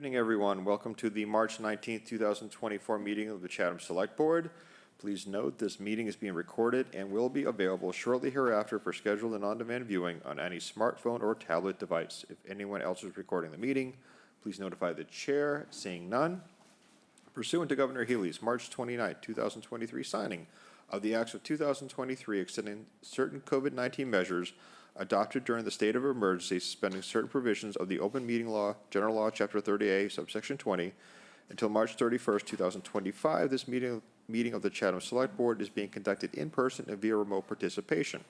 evening, everyone. Welcome to the March 19th, 2024 meeting of the Chatham Select Board. Please note this meeting is being recorded and will be available shortly hereafter for scheduled and on-demand viewing on any smartphone or tablet device. If anyone else is recording the meeting, please notify the chair. Seeing none, pursuant to Governor Healy's March 29, 2023 signing of the Acts of 2023 extending certain COVID-19 measures adopted during the state of emergency, suspending certain provisions of the Open Meeting Law, General Law, Chapter 30A, subsection 20, until March 31st, 2025. This meeting of the Chatham Select Board is being conducted in person and via remote participation.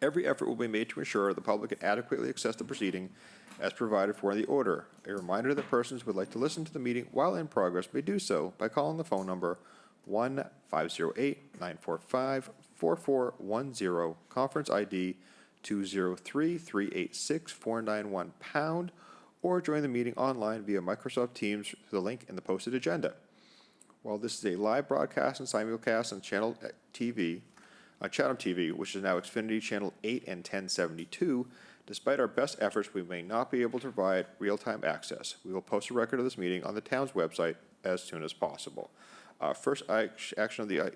Every effort will be made to ensure the public can adequately access the proceeding as provided for in the order. A reminder that persons who would like to listen to the meeting while in progress may do so by calling the phone number 1-508-945-4410, conference ID 203-386-491#, or join the meeting online via Microsoft Teams through the link in the posted agenda. While this is a live broadcast and simulcast on Chatham TV, which is now Xfinity Channel 8 and 1072, despite our best efforts, we may not be able to provide real-time access. We will post a record of this meeting on the town's website as soon as possible. First action of the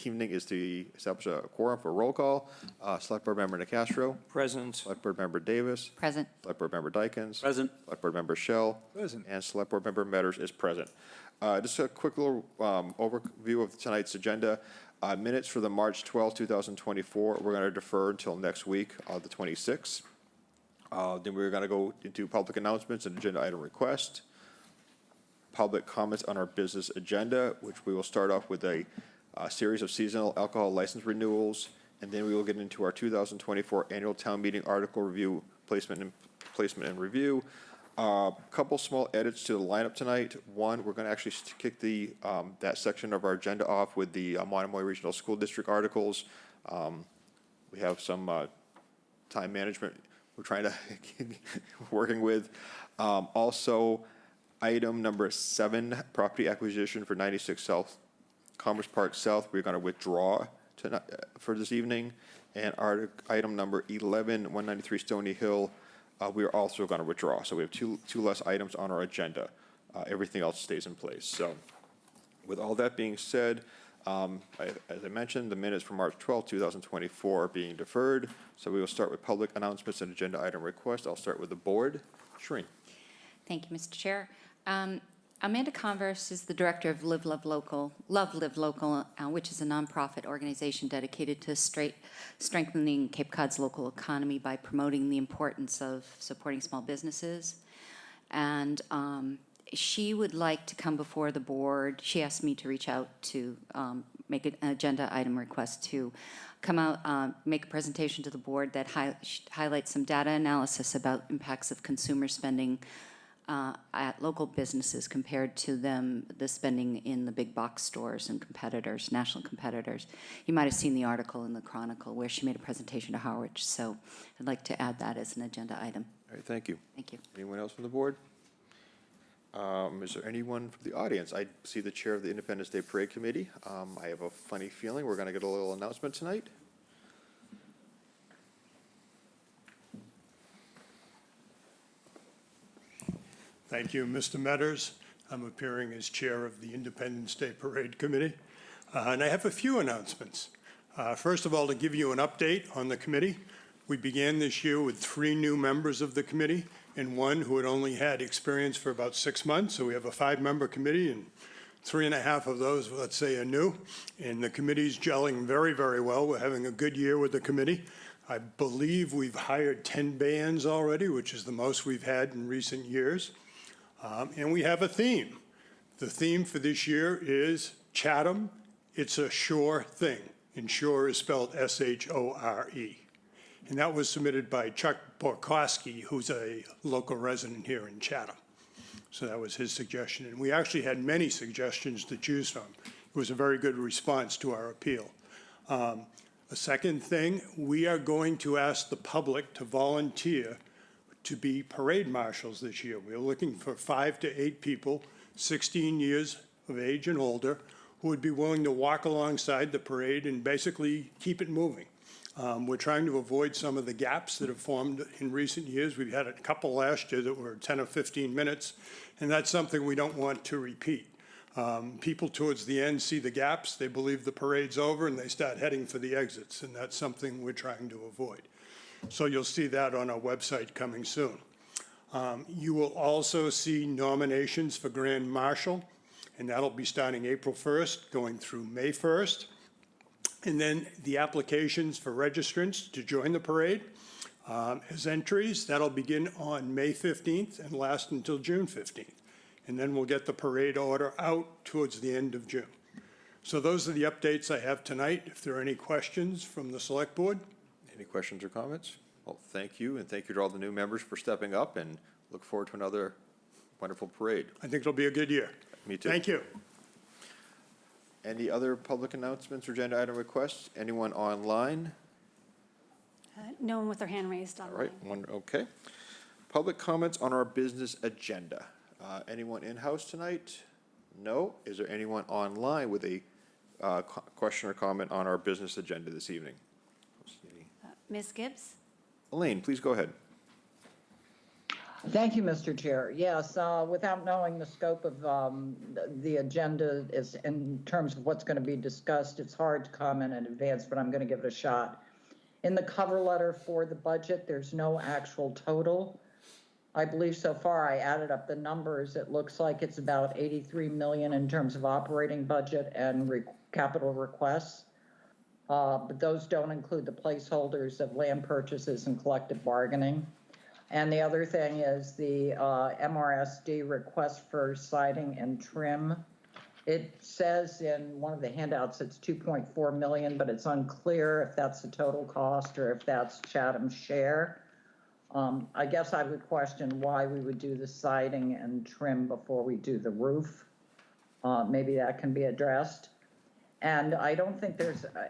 evening is to establish a quorum for roll call. Select Board Member Nicastro. Present. Select Board Member Davis. Present. Select Board Member Dykens. Present. Select Board Member Shell. Present. And Select Board Member Metters is present. Just a quick little overview of tonight's agenda. Minutes for the March 12, 2024. We're going to defer until next week, the 26th. Then we're going to go into public announcements and agenda item request. Public comments on our business agenda, which we will start off with a series of seasonal alcohol license renewals, and then we will get into our 2024 annual town meeting article review, placement and review. Couple small edits to the lineup tonight. One, we're going to actually kick the that section of our agenda off with the Monomoy Regional School District articles. We have some time management we're trying to working with. Also, item number 7, property acquisition for 96 South Commerce Park South, we're going to withdraw tonight, for this evening. And our item number 11, 193 Stony Hill, we are also going to withdraw. So we have two less items on our agenda. Everything else stays in place. So with all that being said, as I mentioned, the minutes from March 12, 2024 are being deferred. So we will start with public announcements and agenda item request. I'll start with the board. Shereen. Thank you, Mr. Chair. Amanda Converse is the director of Live Local, which is a nonprofit organization dedicated to strengthening Cape Cod's local economy by promoting the importance of supporting small businesses. And she would like to come before the board. She asked me to reach out to make an agenda item request to come out, make a presentation to the board that highlights some data analysis about impacts of consumer spending at local businesses compared to the spending in the big box stores and competitors, national competitors. You might have seen the article in the Chronicle where she made a presentation to Howard, so I'd like to add that as an agenda item. All right, thank you. Thank you. Anyone else from the board? Is there anyone from the audience? I see the chair of the Independence Day Parade Committee. I have a funny feeling we're going to get a little announcement tonight. Thank you, Mr. Metters. I'm appearing as chair of the Independence Day Parade Committee. And I have a few announcements. First of all, to give you an update on the committee, we began this year with 3 new members of the committee and 1 who had only had experience for about 6 months. So we have a 5-member committee, and 3.5 of those, let's say, are new. And the committee's gelling very, very well. We're having a good year with the committee. I believe we've hired 10 bands already, which is the most we've had in recent years. And we have a theme. The theme for this year is Chatham, it's a sure thing. And sure is spelled S-H-O-R-E. And that was submitted by Chuck Borkowski, who's a local resident here in Chatham. So that was his suggestion. And we actually had many suggestions to choose from. It was a very good response to our appeal. A second thing, we are going to ask the public to volunteer to be parade marshals this year. We're looking for 5 to 8 people, 16 years of age and older, who would be willing to walk alongside the parade and basically keep it moving. We're trying to avoid some of the gaps that have formed in recent years. We've had a couple last year that were 10 or 15 minutes, and that's something we don't want to repeat. People towards the end see the gaps, they believe the parade's over, and they start heading for the exits, and that's something we're trying to avoid. So you'll see that on our website coming soon. You will also see nominations for Grand Marshal, and that'll be starting April 1st, going through May 1st. And then the applications for registrants to join the parade as entries, that'll begin on May 15th and last until June 15th. And then we'll get the parade order out towards the end of June. So those are the updates I have tonight. If there are any questions from the Select Board. Any questions or comments? Well, thank you, and thank you to all the new members for stepping up, and look forward to another wonderful parade. I think it'll be a good year. Me too. Thank you. Any other public announcements or agenda item requests? Anyone online? No one with their hand raised All online. right, okay. Public comments on our business agenda. Anyone in-house tonight? No? Is there anyone online with a question or comment on our business agenda this evening? Ms. Gibbs? Elaine, please go ahead. Thank you, Mr. Chair. Yes, without knowing the scope of the agenda is in terms of what's going to be discussed, it's hard to comment in advance, but I'm going to give it a shot. In the cover letter for the budget, there's no actual total. I believe so far I added up the numbers. It looks like it's about 83 million in terms of operating budget and capital requests. But those don't include the placeholders of land purchases and collective bargaining. And the other thing is the MRSD request for siding and trim. It says in one of the handouts it's 2.4 million, but it's unclear if that's the total cost or if that's Chatham's share. I guess I would question why we would do the siding and trim before we do the roof. Maybe that can be addressed. And I don't think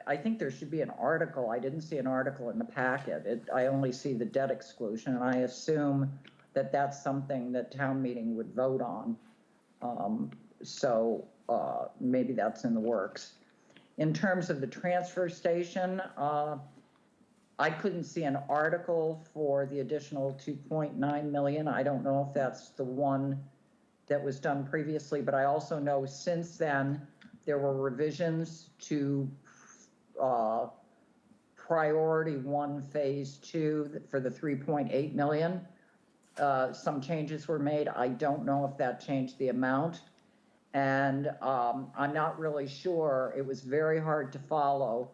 I think there should be an article. I didn't see an article in the packet. I only see the debt exclusion, and I assume that that's something that town meeting would vote on. So maybe that's in the works. In terms of the transfer station, I couldn't see an article for the additional 2.9 million. I don't know if that's the one that was done previously, but I also know since then there were revisions to priority 1 phase 2 for the 3.8 million. Some changes were made. I don't know if that changed the amount. And I'm not really sure. It was very hard to follow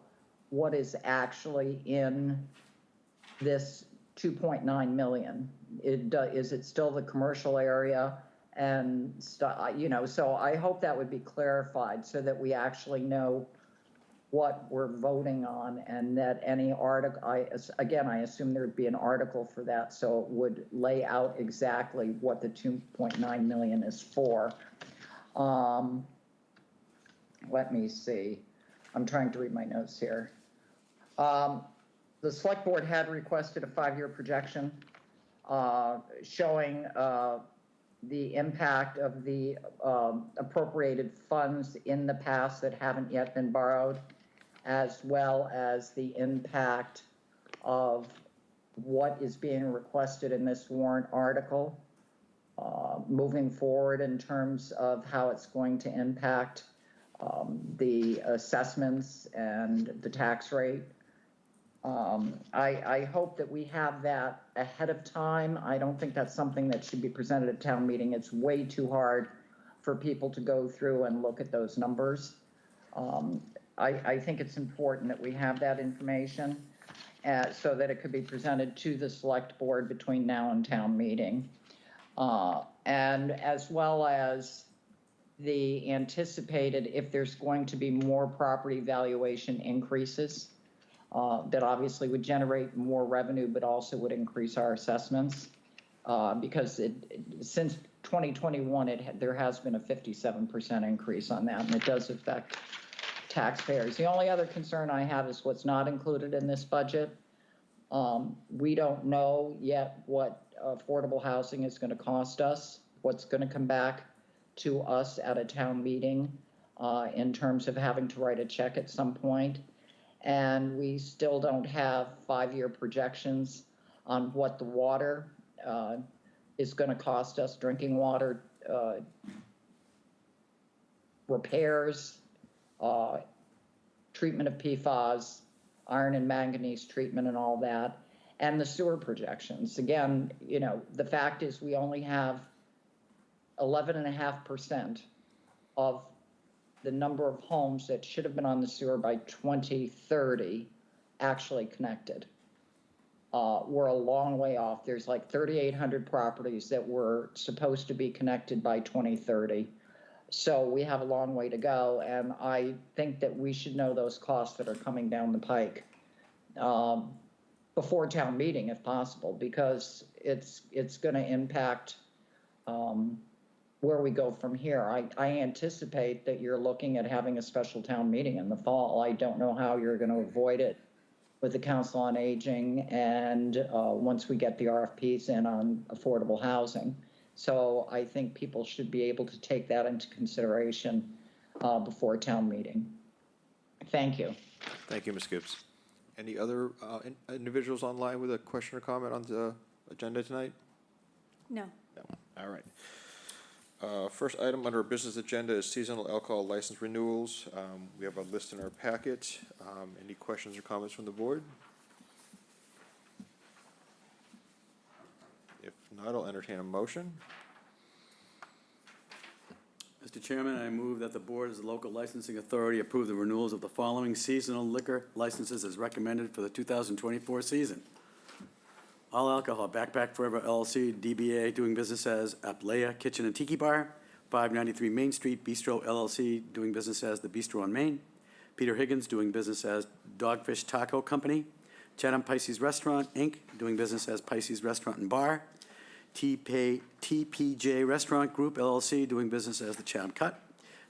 what is actually in this 2.9 million. Is it still the commercial area? And, so I hope that would be clarified so that we actually know what we're voting on, and that any article, I assume there'd be an article for that, so it would lay out exactly what the 2.9 million is for. Let me see. I'm trying to read my notes here. The select board had requested a 5-year projection showing the impact of the appropriated funds in the past that haven't yet been borrowed, as well as the impact of what is being requested in this warrant article moving forward in terms of how it's going to impact the assessments and the tax rate. I hope that we have that ahead of time. I don't think that's something that should be presented at town meeting. It's way too hard for people to go through and look at those numbers. I think it's important that we have that information so that it could be presented to the select board between now and town meeting. And as well as the anticipated, if there's going to be more property valuation increases, that obviously would generate more revenue, but also would increase our assessments. Because since 2021, there has been a 57% increase on that, and it does affect taxpayers. The only other concern I have is what's not included in this budget. We don't know yet what affordable housing is going to cost us, what's going to come back to us at a town meeting in terms of having to write a check at some point. and we still don't have 5-year projections on what the water is going to cost us, drinking water repairs, treatment of PFAS, iron and manganese treatment and all that, and the sewer projections. Again, you know, the fact is we only have 11.5% of the number of homes that should have been on the sewer by 2030 actually connected. We're a long way off. There's like 3,800 properties that were supposed to be connected by 2030. So we have a long way to go, and I think that we should know those costs that are coming down the pike before town meeting, if possible, because it's going to impact where we go from here. I anticipate that you're looking at having a special town meeting in the fall. I don't know how you're going to avoid it with the Council on Aging and once we get the RFPs in on affordable housing. So I think people should be able to take that into consideration before town meeting. Thank you. Thank you, Ms. Gibbs. Any other individuals online with a question or comment on the agenda tonight? No. No. All right. First item under our business agenda is seasonal alcohol license renewals. We have a list in our packet. Any questions or comments from the board? If not, I'll entertain a motion. Mr. Chairman, I move that the Board as the local licensing authority approve the renewals of the following seasonal liquor licenses as recommended for the 2024 season. All Alcohol Backpack Forever LLC, DBA, doing business as Aplaya Kitchen and Tiki Bar, 593 Main Street, Bistro LLC, doing business as The Bistro on Main, Peter Higgins, doing business as Dogfish Taco Company, Chatham Pisces Restaurant, Inc., doing business as Pisces Restaurant and Bar, TPJ Restaurant Group LLC, doing business as The Chatham Cut,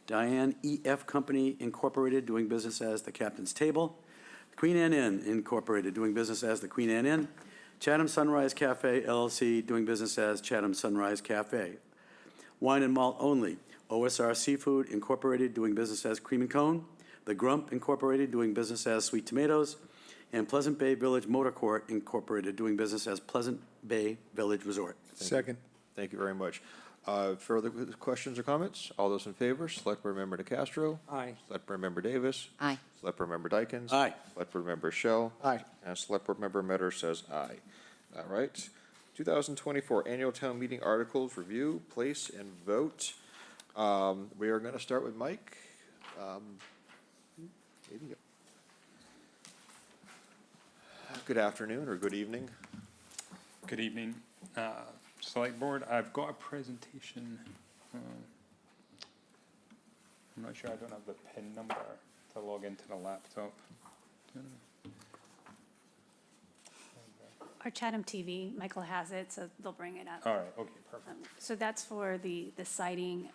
Diane E.F. Company Incorporated, doing business as The Captain's Table, Queen Anne Inn Incorporated, doing business as The Queen Anne Inn, Chatham Sunrise Cafe LLC, doing business as Chatham Sunrise Cafe. Wine and Malt Only, OSR Seafood Incorporated, doing business as Cream and Cone, The Grump Incorporated, doing business as Sweet Tomatoes, and Pleasant Bay Village Motor Court Incorporated, doing business as Pleasant Bay Village Resort. Second. Thank you very much. Further questions or comments? All those in favor, Select Board Member DeCastro. Aye. Select Board Member Davis. Aye. Select Board Member Dykens. Aye. Select Board Member Shell. Aye. And Select Board Member Metter says aye. All right. 2024 Annual Town Meeting Articles Review, Place, and Vote. We are going to start with Mike. Here you go. Good afternoon or good evening. Good evening, Select Board. I've got a presentation. I'm not sure, I don't have the PIN number to log into the laptop. Our Chatham TV, Michael has it, so they'll bring it up. All right, okay, perfect. So that's for the siding.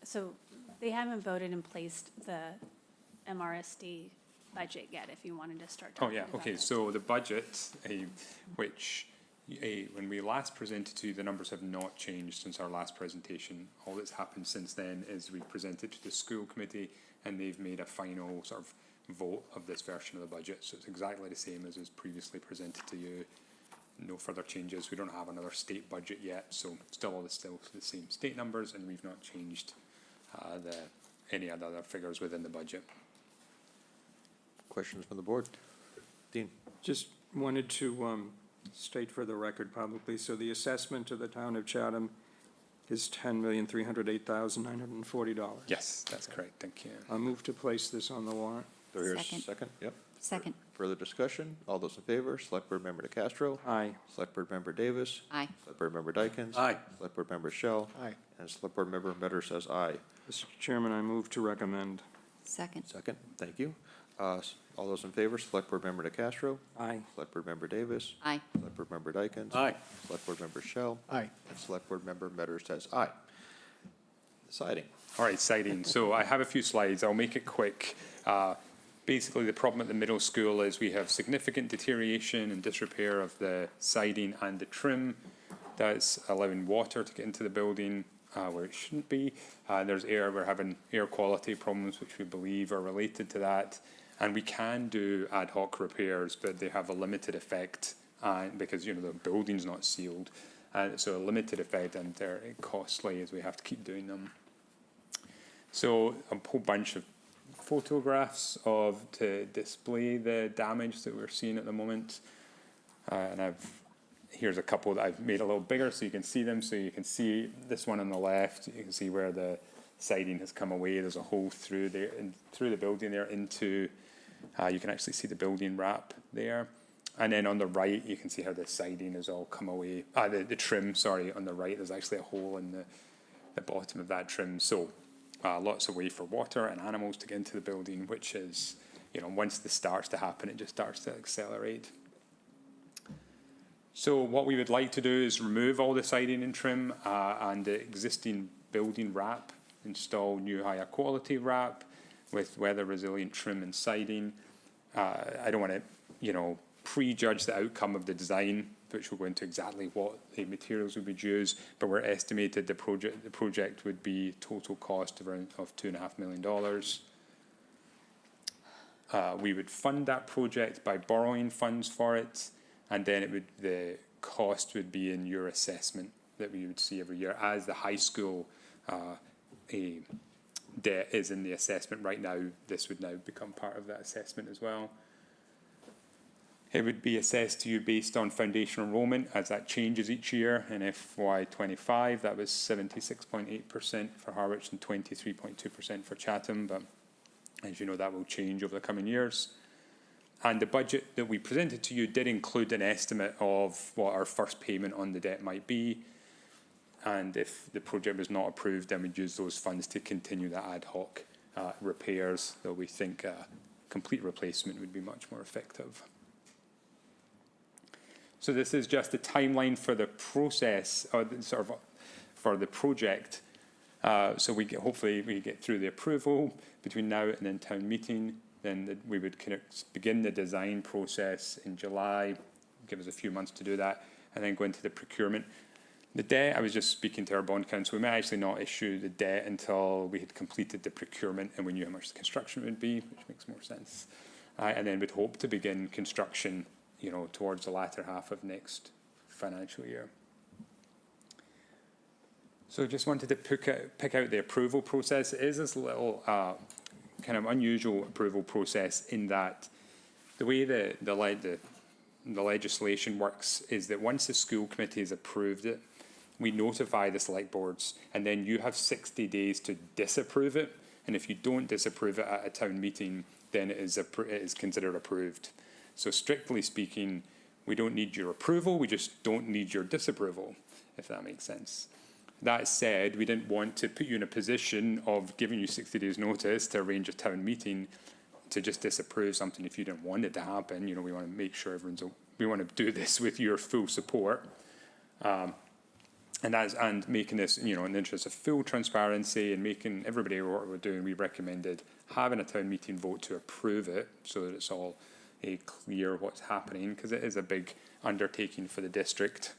So they haven't voted and placed the MRSD budget yet, if you wanted to start Oh, talking yeah, about okay, it. so the budget, which, when we last presented to you, the numbers have not changed since our last presentation. All that's happened since then is we presented to the school committee, and they've made a final sort of vote of this version of the budget, so it's exactly the same as was previously presented to you. No further changes. We don't have another state budget yet, so still the same state numbers, and we've not changed any other figures within the budget. Questions from the board? Dean? Just wanted to state for the record publicly, so the assessment to the town of Chatham is $10,308,940. Yes, that's correct, thank you. I'll move to place this on the warrant. Do I hear a Second. second? Yep. Second. Further discussion? All those in favor, Select Board Member DeCastro. Aye. Select Board Member Davis. Aye. Select Board Member Dykens. Aye. Select Board Member Shell. Aye. And Select Board Member Metter says aye. Mr. Chairman, I move to recommend. Second. Second, thank you. All those in favor, Select Board Member DeCastro. Aye. Select Board Member Davis. Aye. Select Board Member Dykens. Aye. Select Board Member Shell. Aye. And Select Board Member Metter says aye. Siding. All right, siding. So I have a few slides. I'll make it quick. Basically, the problem at the middle school is we have significant deterioration and disrepair of the siding and the trim. That's allowing water to get into the building where it shouldn't be. We're having air quality problems, which we believe are related to that. And we can do ad hoc repairs, but they have a limited effect because, you know, the building's not sealed. So a limited effect, and they're costly as we have to keep doing them. So a whole bunch of photographs to display the damage that we're seeing at the moment. And here's a couple that I've made a little bigger so you can see them. So you can see this one on the left, you can see where the siding has come away. There's a hole through there, and through the building there into, you can actually see the building wrap there. And then on the right, you can see how the siding has all come away. The trim, sorry, on the right, there's actually a hole in the bottom of that trim. So lots of way for water and animals to get into the building, which is, you know, once this starts to happen, it just starts to accelerate. So what we would like to do is remove all the siding and trim and the existing building wrap, install new higher quality wrap with weather resilient trim and siding. I don't want to, you know, prejudge the outcome of the design, which will go into exactly what the materials would be used, but we're estimated the project would be total cost of $2.5 million. We would fund that project by borrowing funds for it, and then the cost would be in your assessment that we would see every year. As the high school debt is in the assessment right now, this would now become part of that assessment as well. It would be assessed to you based on foundation enrollment as that changes each year. In FY25, that was 76.8% for Harwich and 23.2% for Chatham. But as you know, that will change over the coming years. And the budget that we presented to you did include an estimate of what our first payment on the debt might be. And if the project was not approved, then we'd use those funds to continue the ad hoc repairs, though we think complete replacement would be much more effective. So this is just a timeline for the process, or for the project. So hopefully we get through the approval between now and then town meeting. Then we would begin the design process in July, give us a few months to do that, and then go into the procurement. The debt, I was just speaking to our bond counsel, we might actually not issue the debt until we had completed the procurement and we knew how much the construction would be, which makes more sense. And then we'd hope to begin construction, you know, towards the latter half of next financial year. So just wanted to pick out the approval process. It is this little kind of unusual approval process in that the way the legislation works is that once the school committee has approved it, we notify the select boards, and then you have 60 days to disapprove it. And if you don't disapprove it at a town meeting, then it is considered approved. So strictly speaking, we don't need your approval, we just don't need your disapproval, if that makes sense. That said, we didn't want to put you in a position of giving you 60 days notice to arrange a town meeting to just disapprove something if you didn't want it to happen. You know, we want to make sure we want to do this with your full support. And making this, you know, in the interest of full transparency and making everybody aware what we're doing, we recommended having a town meeting vote to approve it so that it's all clear what's happening, because it is a big undertaking for the district.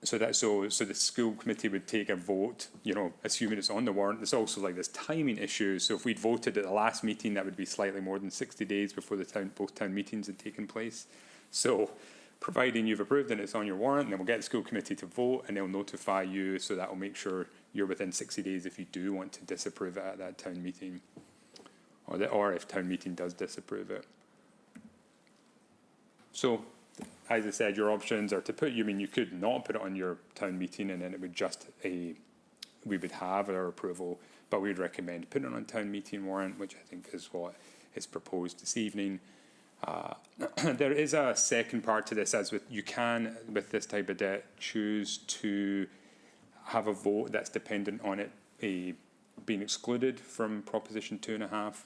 So the school committee would take a vote, you know, assuming it's on the warrant. There's also like this timing issue. So if we'd voted at the last meeting, that would be slightly more than 60 days before both town meetings had taken place. So providing you've approved and it's on your warrant, then we'll get the school committee to vote and they'll notify you, so that will make sure you're within 60 days if you do want to disapprove it at that town meeting, or if town meeting does disapprove it. So, as I said, your options are to put, you could not put it on your town meeting and then it would just, we would have our approval, but we'd recommend putting it on town meeting warrant, which I think is what is proposed this evening. There is a second part to this, as you can, with this type of debt, choose to have a vote that's dependent on it being excluded from Proposition 2.5.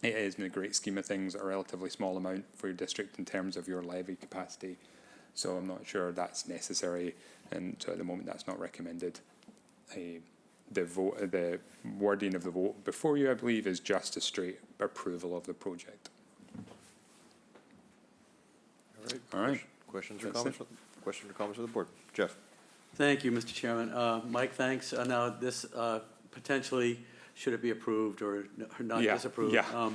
It is, in the great scheme of things, a relatively small amount for your district in terms of your levy capacity. So I'm not sure that's necessary, and so at the moment that's not recommended. The wording of the vote before you, I believe, is just a straight approval of the project. All right. Questions or comments? Questions or comments of the board? Jeff? Thank you, Mr. Chairman. Mike, thanks. Now, this potentially should it be approved or not Yeah, disapproved? yeah.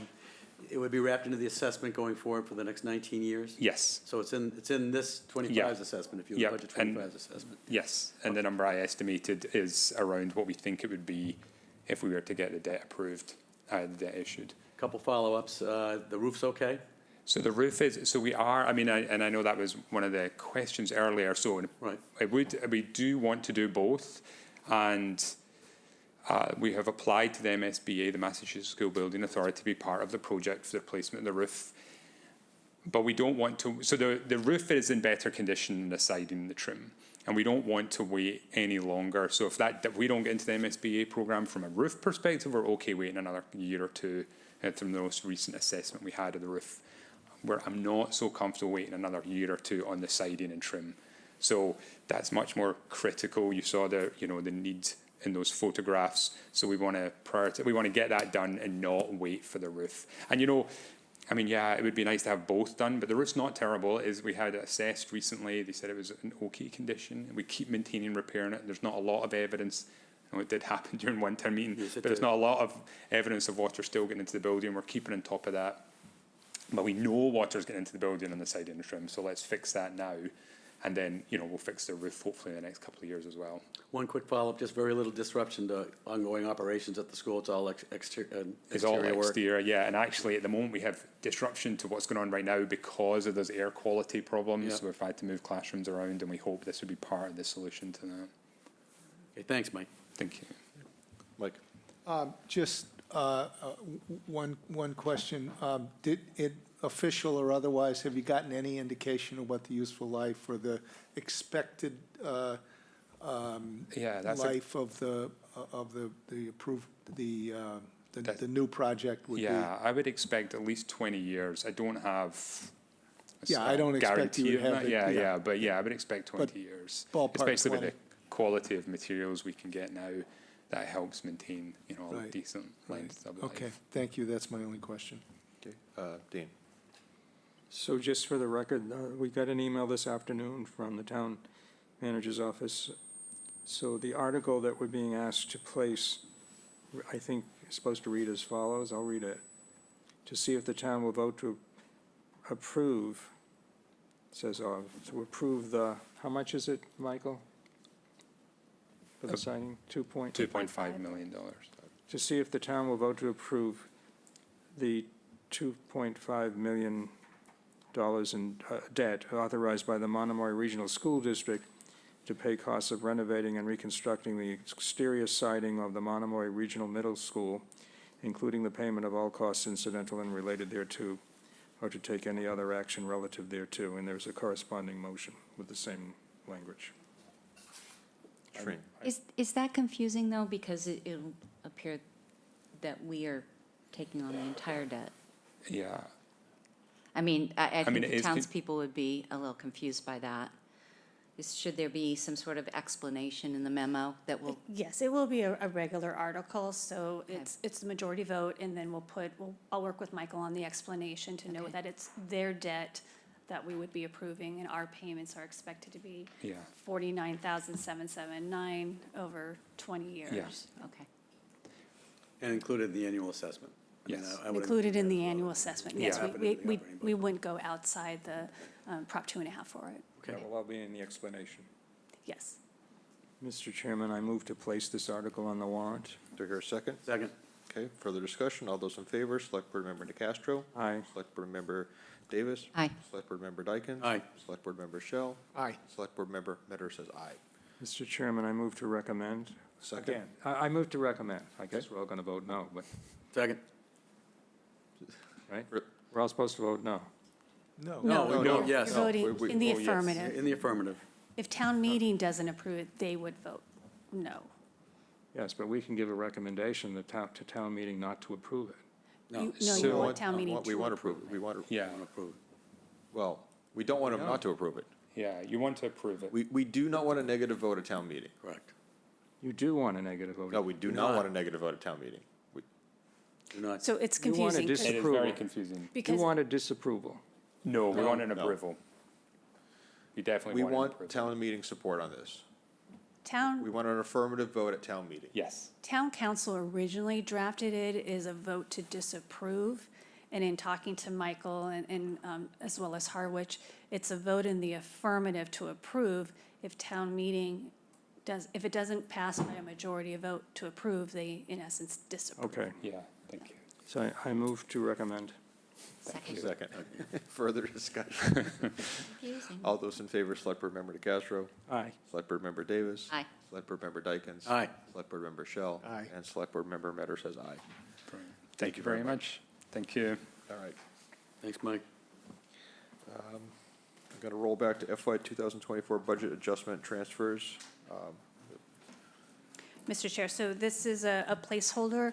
It would be wrapped into the assessment going forward for the next 19 years? Yes, So it's in this 25's assessment, if you Yeah, budget and- 25's assessment. yes. And the number I estimated is around what we think it would be if we were to get the debt approved, the debt issued. Couple follow-ups, the roof's okay? So the roof is, so we are, I mean, and I know that was one of the questions earlier, so Right. we do want to do both, and we have applied to the MSBA, the Massachusetts School Building Authority, to be part of the project for the replacement of the roof. But we don't want to, so the roof is in better condition than the siding and the trim, and we don't want to wait any longer. So if we don't get into the MSBA program from a roof perspective, we're okay waiting another year or two from the most recent assessment we had of the roof. Where I'm not so comfortable waiting another year or two on the siding and trim. So that's much more critical. You saw the need in those photographs. So we want to prioritize, we want to get that done and not wait for the roof. And I mean, yeah, it would be nice to have both done, but the roof's not terrible. We had it assessed recently. They said it was in okay condition. We keep maintaining and repairing it. There's not a lot of evidence. It did happen during one town meeting, Yes, it but there's did. not a lot of evidence of water still getting into the building. We're keeping on top of that. But we know water's getting into the building on the side and the trim, so let's fix that now. And then, we'll fix the roof hopefully in the next couple of years as well. One quick follow-up, just very little disruption to ongoing operations at the school. It's all exterior It's all work. exterior, yeah. And actually, at the moment, we have disruption to what's going on right now because of those air quality problems. Yeah. So we've had to move classrooms around, and we hope this would be part of the solution to that. Okay, thanks, Mike. Thank you. Mike? Just one question. Did it, official or otherwise, have you gotten any indication of what the useful life or the expected Yeah, that's life of the approved, the new project would be? yeah, I would expect at least 20 years. I don't have a Yeah, I don't expect you guarantee would of have that. it, Yeah, yeah. yeah, but yeah, I would expect 20 years. ballpark Especially with 20. the quality of materials we can get now, that helps maintain, a Right, decent length of life. Okay, thank you. That's my only question. Okay, Dean? So just for the record, we got an email this afternoon from the town manager's office. So the article that we're being asked to place, I think, is supposed to read as follows. I'll read it. To see if the town will vote to approve, it says, to approve how much is it, Michael? For the siding, $2.5 million. To see if the town will vote to approve the $2.5 million in debt authorized by the Monomoy Regional School District to pay costs of renovating and reconstructing the exterior siding of the Monomoy Regional Middle School, including the payment of all costs incidental and related thereto, or to take any other action relative thereto. And there's a corresponding motion with the same language. Shreen? Is that confusing, though? Because it'll appear that we are taking on the entire debt. Yeah, I mean, I mean, think it the is con- townspeople would be a little confused by that. Should there be some sort of explanation in the memo that will, Yes, it will be a regular article, so it's the majority vote, and then I'll work with Michael on the explanation to know Okay. that it's their debt that we would be approving, and our payments are expected to be yeah. $49,779 over 20 years. okay. And included the annual assessment. I mean, Yes. I wouldn't- Included in the annual assessment, yes. Yeah. We wouldn't go outside the Prop 2.5 for it, That Okay. will all be in the explanation. yes. Mr. Chairman, I move to place this article on the warrant. Do I hear a second? Second. Okay, further discussion. All those in favor, Select Board Member DeCastro. Aye. Select Board Member Davis. Aye. Select Board Member Dykens. Aye. Select Board Member Shell. Aye. Select Board Member Metter says aye. Mr. Chairman, I move to recommend. Second? Again, I move to recommend. I guess we're all going to vote no, but, Second. right? Re- We're all supposed to vote no. No. No, no, no, no. yes. You're voting we- in the oh, yes. affirmative. In the affirmative. If town meeting doesn't approve it, they would vote no. Yes, but we can give a recommendation to town meeting not to approve it. No. No, So- you want town meeting We to want to approve approve it. it. We want to, Yeah, well, we don't want them not to approve it. yeah, you want to approve it. We do not want a negative vote at town meeting. Correct. You do want a negative vote. No, we do not want a negative vote at town meeting. Do not. So it's You want a confusing, 'cause- It is Approval. very confusing. You because want a disapproval. No, we want an no. approval. You definitely We want an want approval. town meeting support on this. We want an affirmative vote at town meeting. Yes. Town council originally drafted it as a vote to disapprove. And in talking to Michael and as well as Harwich, it's a vote in the affirmative to approve. If town meeting if it doesn't pass by a majority of vote to approve, they in essence disapprove. Okay, Yeah, thank you. so I move to recommend. Second. Second. Further discussion. Confusing. All those in favor, Select Board Member DeCastro. Aye. Select Board Member Davis. Aye. Select Board Member Dykens. Aye. Select Board Member Shell. Aye. And Select Board Member Metter says aye. Thank you very much. Thank you. All right. Thanks, Mike. I'm going to roll back to FY 2024 budget adjustment transfers. Mr. Chair, so this is a placeholder.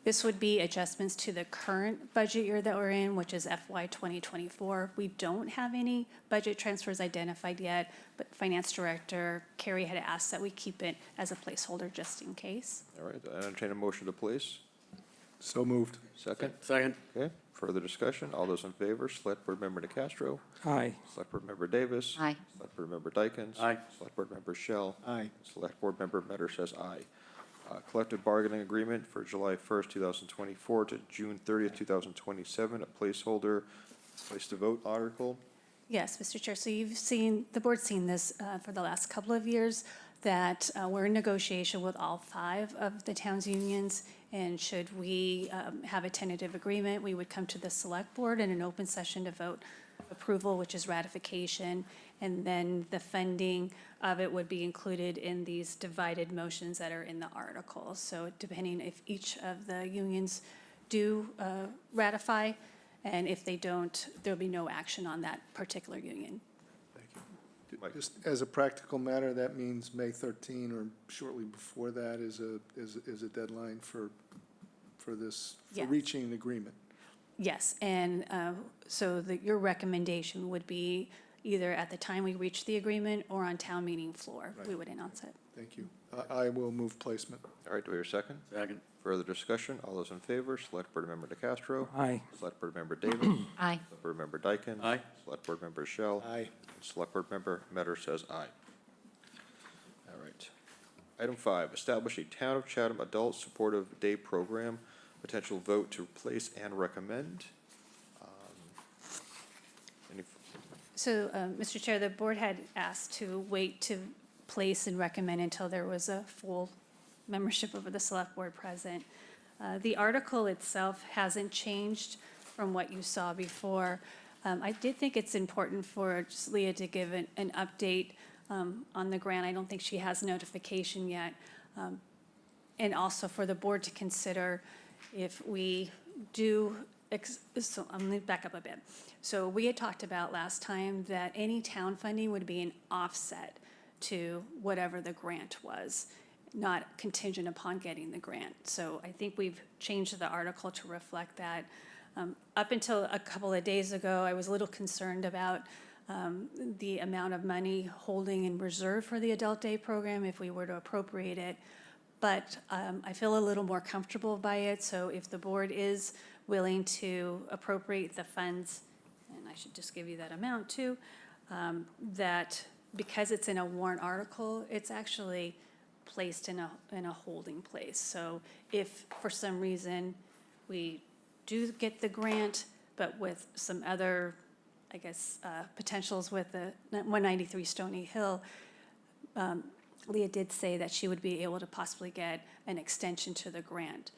This would be adjustments to the current budget year that we're in, which is FY 2024. We don't have any budget transfers identified yet, but Finance Director Carrie had asked that we keep it as a placeholder just in case. All right, I entertain a motion to place. So moved. Second. Second. Okay, further discussion. All those in favor, Select Board Member DeCastro. Aye. Select Board Member Davis. Aye. Select Board Member Dykens. Aye. Select Board Member Shell. Aye. Select Board Member Metter says aye. Collective bargaining agreement for July 1st, 2024 to June 30th, 2027, a placeholder, place to vote article. Yes, Mr. Chair, so you've seen, the board's seen this for the last couple of years, that we're in negotiation with all 5 of the town's unions, and should we have a tentative agreement, we would come to the select board in an open session to vote approval, which is ratification, and then the funding of it would be included in these divided motions that are in the article. So depending if each of the unions do ratify, and if they don't, there'll be no action on that particular union. Mike. Just as a practical matter, that means May 13 or shortly before that is a deadline for this, for Yes. reaching an agreement. Yes, and so your recommendation would be either at the time we reach the agreement or on town meeting floor, we would announce it. Thank you. I will move placement. All right, do we hear a second? Second. Further discussion. All those in favor, Select Board Member DeCastro. Aye. Select Board Member Davis. Aye. Select Board Member Dykens. Aye. Select Board Member Shell. Aye. And Select Board Member Metter says aye. All right. Item 5, establish a Town of Chatham Adult Supportive Day Program. Potential vote to place and recommend. Any So, Mr. Chair, the board had asked to wait to place and recommend until there was a full membership of the select board present. The article itself hasn't changed from what you saw before. I did think it's important for just Leah to give an update on the grant. I don't think she has notification yet. And also for the board to consider if we do, so I'm going to back up a bit. So we had talked about last time that any town funding would be an offset to whatever the grant was, not contingent upon getting the grant. So I think we've changed the article to reflect that. Up until a couple of days ago, I was a little concerned about the amount of money holding in reserve for the Adult Day program if we were to appropriate it. But I feel a little more comfortable by it, so if the board is willing to appropriate the funds, and I should just give you that amount too, that because it's in a warrant article, it's actually placed in a holding place. So if for some reason we do get the grant, but with some other, I guess, potentials with the 193 Stony Hill, Leah did say that she would be able to possibly get an extension to the grant.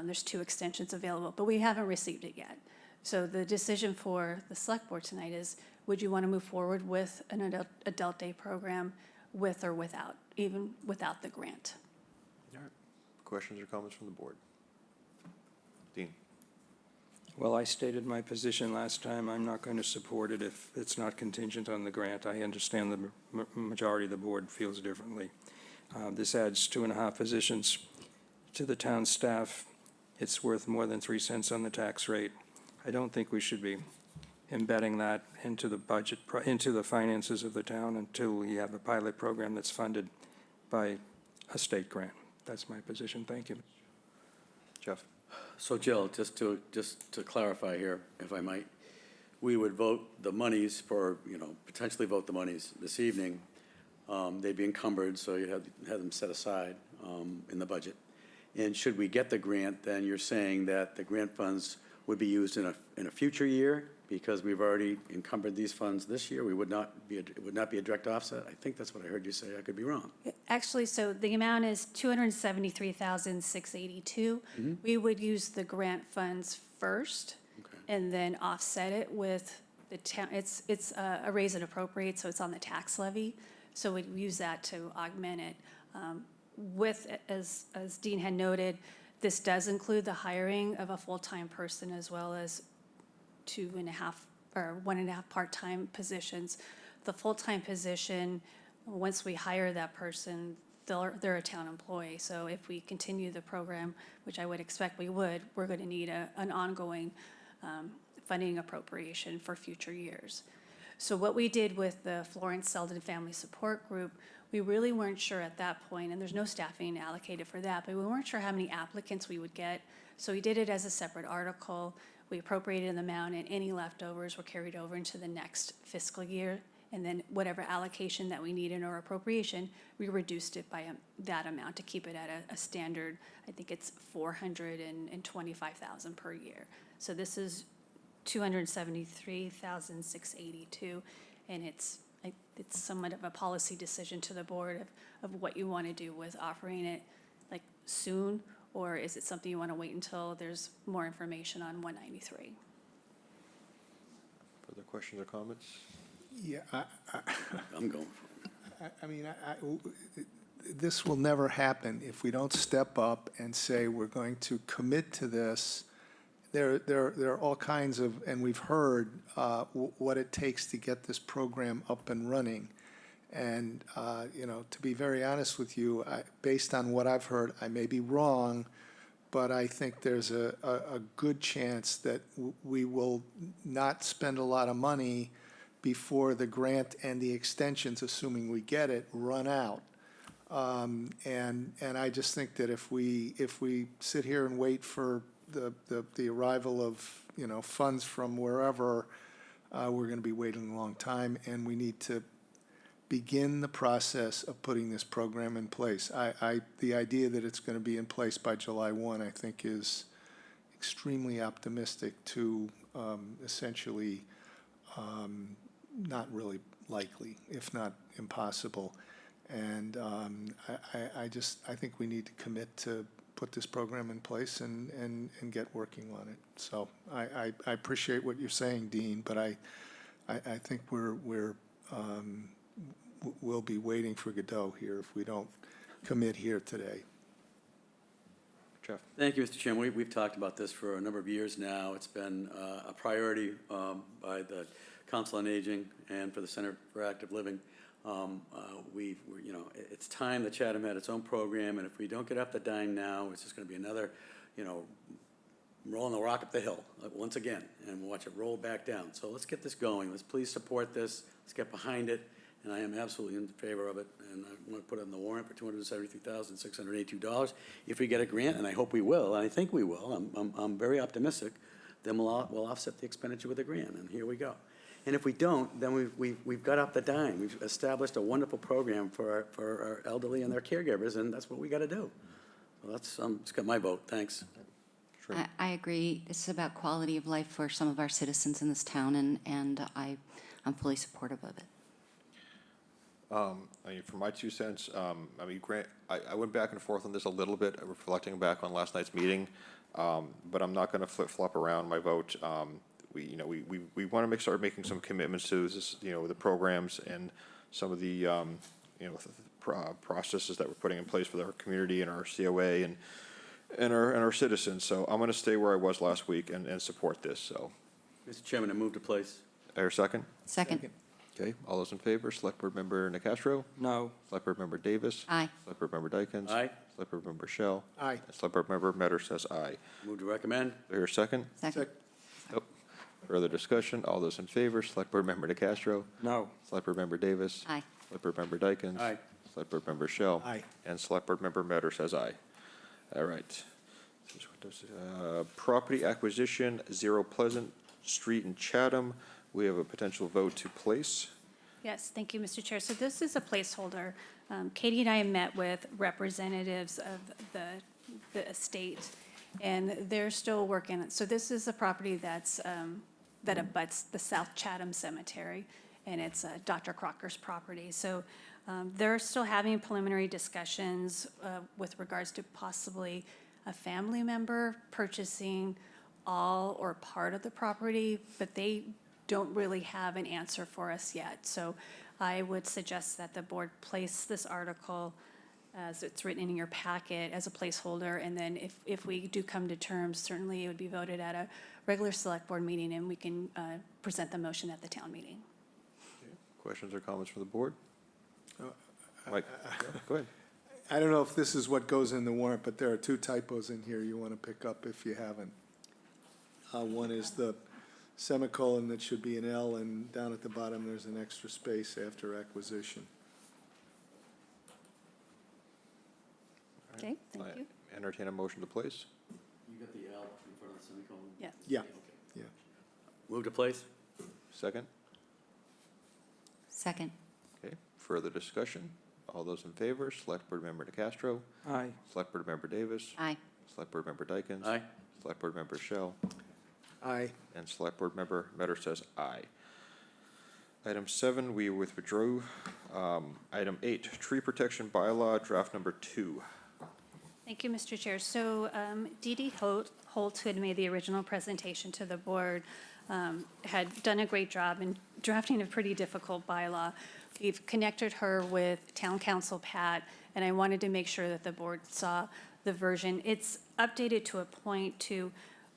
There's 2 extensions available, but we haven't received it yet. So the decision for the select board tonight is, would you want to move forward with an adult day program with or without, even without the grant? questions or comments from the board? Dean? Well, I stated my position last time. I'm not going to support it if it's not contingent on the grant. I understand the majority of the board feels differently. This adds 2.5 positions to the town staff. It's worth more than 3 cents on the tax rate. I don't think we should be embedding that into the budget, into the finances of the town until we have a pilot program that's funded by a state grant. That's my position. Thank you. Jeff? So Jill, just to clarify here, if I might, we would vote the monies for, potentially vote the monies this evening they'd be encumbered, so you'd have them set aside in the budget. And should we get the grant, then you're saying that the grant funds would be used in a future year because we've already encumbered these funds this year? It would not be a direct offset? I think that's what I heard you say. I could be wrong. Actually, so the amount is $273,682. We would use the grant funds first and then offset it with the town. It's a raise and appropriate, so it's on the tax levy. So we'd use that to augment it. As Dean had noted, this does include the hiring of a full-time person as well as 2.5 or 1.5 part-time positions. The full-time position, once we hire that person, they're a town employee. So if we continue the program, which I would expect we would, we're going to need an ongoing funding appropriation for future years. So what we did with the Florence Selden Family Support Group, we really weren't sure at that point, and there's no staffing allocated for that, but we weren't sure how many applicants we would get. So we did it as a separate article. We appropriated an amount, and any leftovers were carried over into the next fiscal year. And then whatever allocation that we need in our appropriation, we reduced it by that amount to keep it at a standard, I think it's $425,000 per year. So this is $273,682, and it's somewhat of a policy decision to the board of what you want to do with offering it like soon, or is it something you want to wait until there's more information on 193? Further questions or comments? Yeah, I'm going. I mean, this will never happen if we don't step up and say we're going to commit to this. There are all kinds of, and we've heard what it takes to get this program up and running. And, to be very honest with you, based on what I've heard, I may be wrong, but I think there's a good chance that we will not spend a lot of money before the grant and the extensions, assuming we get it, run out. And I just think that if we sit here and wait for the arrival of, funds from wherever, we're going to be waiting a long time, and we need to begin the process of putting this program in place. The idea that it's going to be in place by July 1, I think, is extremely optimistic to essentially not really likely, if not impossible. And I think we need to commit to put this program in place and get working on it. So I appreciate what you're saying, Dean, but I think we'll be waiting for Godot here if we don't commit here today. Jeff? Thank you, Mr. Chairman. We've talked about this for a number of years now. It's been a priority by the Council on Aging and for the Center for Active Living. It's time that Chatham had its own program, and if we don't get off the dime now, it's just going to be another, rolling the rock up the hill once again, and we'll watch it roll back down. So let's get this going. Let's please support this. Let's get behind it, and I am absolutely in favor of it. And I want to put it on the warrant for $273,682. If we get a grant, and I hope we will, and I think we will, I'm very optimistic, then we'll offset the expenditure with a grant, and here we go. And if we don't, then we've got off the dime. We've established a wonderful program for our elderly and their caregivers, and that's what we got to do. So that's it's got my vote. Thanks. I agree. It's about quality of life for some of our citizens in this town, and I'm fully supportive of it. For my 2 cents, Grant, I went back and forth on this a little bit, reflecting back on last night's meeting, but I'm not going to flip-flop around my vote. We want to start making some commitments to this, the programs and some of the, processes that we're putting in place for our community and our COA and our citizens. So I'm going to stay where I was last week and support this, so. Mr. Chairman, I move to place. I hear a second? Second. Okay, all those in favor, Select Board Member Nacastro? No. Select Board Member Davis? Aye. Select Board Member Dykens? Aye. Select Board Member Shell? Aye. And Select Board Member Metter says aye. Move to recommend. Do I hear a second? Second. Nope. Further discussion, all those in favor, Select Board Member Nacastro? No. Select Board Member Davis? Aye. Select Board Member Dykens? Aye. Select Board Member Shell? Aye. And Select Board Member Metter says aye. All right. Property acquisition, 0 Pleasant Street in Chatham. We have a potential vote to place. Yes, thank you, Mr. Chair. So this is a placeholder. Katie and I met with representatives of the estate, and they're still working. So this is a property that's, that abuts the South Chatham Cemetery, and it's Dr. Crocker's property. So they're still having preliminary discussions with regards to possibly a family member purchasing all or part of the property, but they don't really have an answer for us yet. So I would suggest that the board place this article as it's written in your packet as a placeholder, and then if we do come to terms, certainly it would be voted at a regular select board meeting, and we can present the motion at the town meeting. Questions or comments from the board? Mike, go ahead. I don't know if this is what goes in the warrant, but there are two typos in here you want to pick up if you haven't. One is the semicolon that should be an L, and down at the bottom, there's an extra space after acquisition. Okay, thank you. I entertain a motion to place. You got the L in front of the semicolon? Yeah. Yeah, yeah. Move to place? Second. Second. Okay, further discussion? All those in favor, Select Board Member DeCastro, Aye. Select Board Member Davis, Aye. Select Board Member Dykens. Aye. Select Board Member Shell, Aye. and Select Board Member Metter says aye. Item 7, we withdrew. Item 8, Tree Protection Bylaw, draft number 2. Thank you, Mr. Chair. So Dee Dee Holt, who had made the original presentation to the board, had done a great job in drafting a pretty difficult bylaw. We've connected her with Town Council Pat, and I wanted to make sure that the board saw the version. It's updated to a point to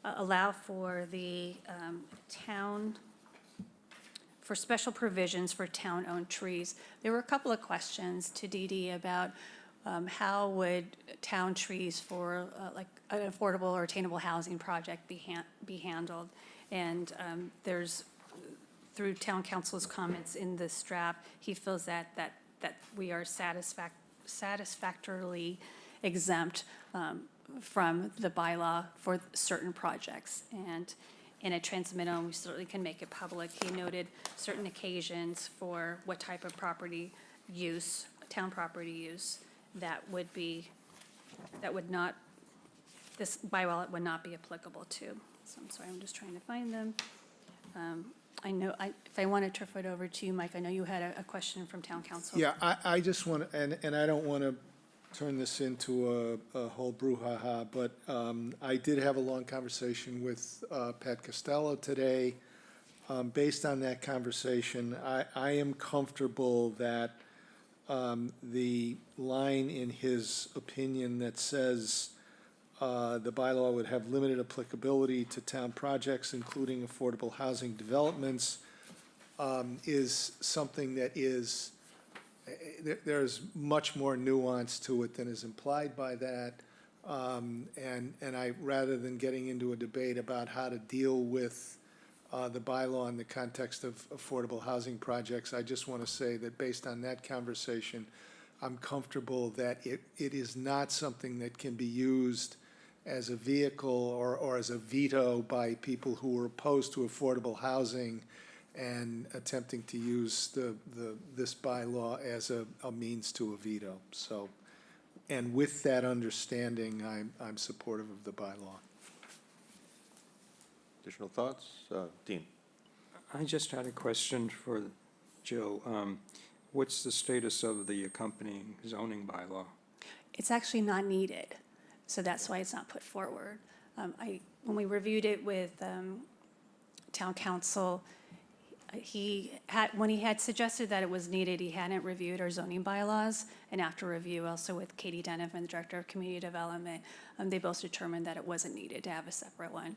allow for the town, for special provisions for town-owned trees. There were a couple of questions to Dee Dee about how would town trees for like an affordable or attainable housing project be handled? And there's, through town council's comments in this draft, he feels that we are satisfactorily exempt from the bylaw for certain projects. And in a transmittal, we certainly can make it public. He noted certain occasions for what type of property use, town property use, that would not, this bylaw would not be applicable to. So I'm sorry, I'm just trying to find them. I know, if I want to turf it over to you, Mike, I know you had a question from town council. Yeah, I just want to, and I don't want to turn this into a whole brouhaha, but I did have a long conversation with Pat Costello today. Based on that conversation, I am comfortable that the line in his opinion that says the bylaw would have limited applicability to town projects, including affordable housing developments, is something that is, there's much more nuance to it than is implied by that. And I, rather than getting into a debate about how to deal with the bylaw in the context of affordable housing projects, I just want to say that based on that conversation, I'm comfortable that it is not something that can be used as a vehicle or as a veto by people who are opposed to affordable housing and attempting to use this bylaw as a means to a veto. So, and with that understanding, I'm supportive of the bylaw. Additional thoughts? Dean? I just had a question for Jill. What's the status of the accompanying zoning bylaw? It's actually not needed, so that's why it's not put forward. When we reviewed it with town council, when he had suggested that it was needed, he hadn't reviewed our zoning bylaws, and after review also with Katie Donovan, the Director of Community Development, they both determined that it wasn't needed to have a separate one.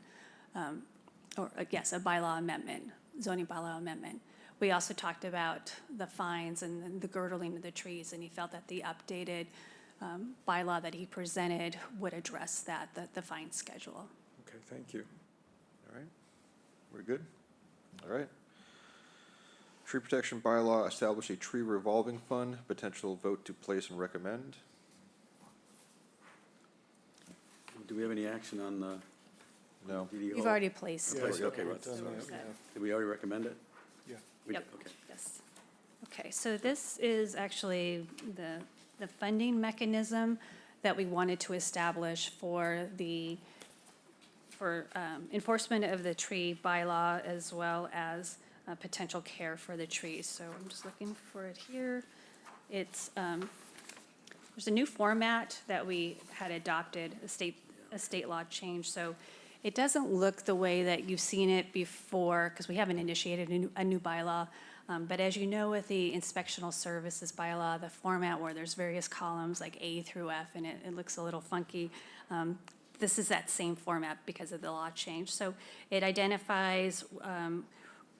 Or yes, a bylaw amendment, zoning bylaw amendment. We also talked about the fines and the girdling of the trees, and he felt that the updated bylaw that he presented would address that, the fine schedule. Okay, thank you. All right. We're good? All right. Tree Protection Bylaw, establish a tree revolving fund, potential vote to place and recommend. Do we have any action on the No. DD? You've already placed. Placed, okay, right. So we're set. Did we already recommend it? Yeah. We did, Yep. okay. Yes. Okay, so this is actually the funding mechanism that we wanted to establish for enforcement of the tree bylaw as well as potential care for the trees. So I'm just looking for it here. It's, there's a new format that we had adopted, a state law change. So it doesn't look the way that you've seen it before, because we haven't initiated a new bylaw. But as you know, with the inspectional services bylaw, the format where there's various columns like A through F, and it looks a little funky. This is that same format because of the law change. So it identifies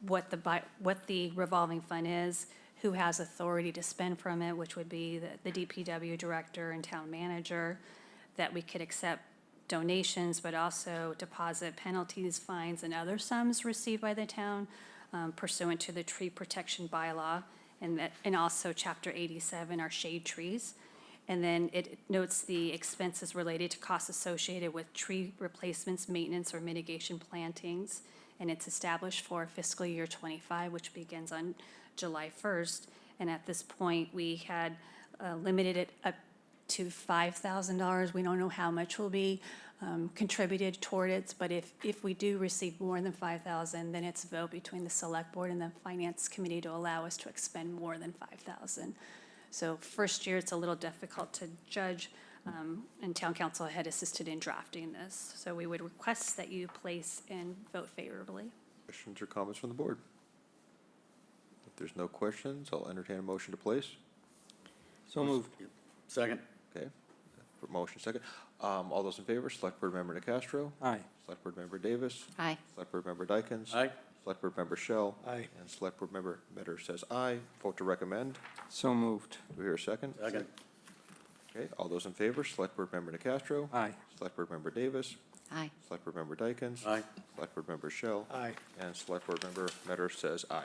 what the revolving fund is, who has authority to spend from it, which would be the DPW director and town manager, that we could accept donations, but also deposit penalties, fines, and other sums received by the town pursuant to the tree protection bylaw, and also Chapter 87, our shade trees. And then it notes the expenses related to costs associated with tree replacements, maintenance, or mitigation plantings. And it's established for fiscal year '25, which begins on July 1st. And at this point, we had limited it up to $5,000. We don't know how much will be contributed toward it, but if we do receive more than $5,000, then it's a vote between the select board and the finance committee to allow us to expend more than $5,000. So first year, it's a little difficult to judge, and town council had assisted in drafting this. So we would request that you place and vote favorably. Questions or comments from the board? If there's no questions, I'll entertain a motion to place. So moved. Second. Okay, for motion second. All those in favor, Select Board Member Nacastro. Aye. Select Board Member Davis. Aye. Select Board Member Dykens. Aye. Select Board Member Shell. Aye. And Select Board Member Metter says aye. Vote to recommend. So moved. Do we hear a second? Second. Okay, all those in favor, Select Board Member Nacastro. Aye. Select Board Member Davis. Aye. Select Board Member Dykens. Aye. Select Board Member Shell. Aye. And Select Board Member Metter says aye.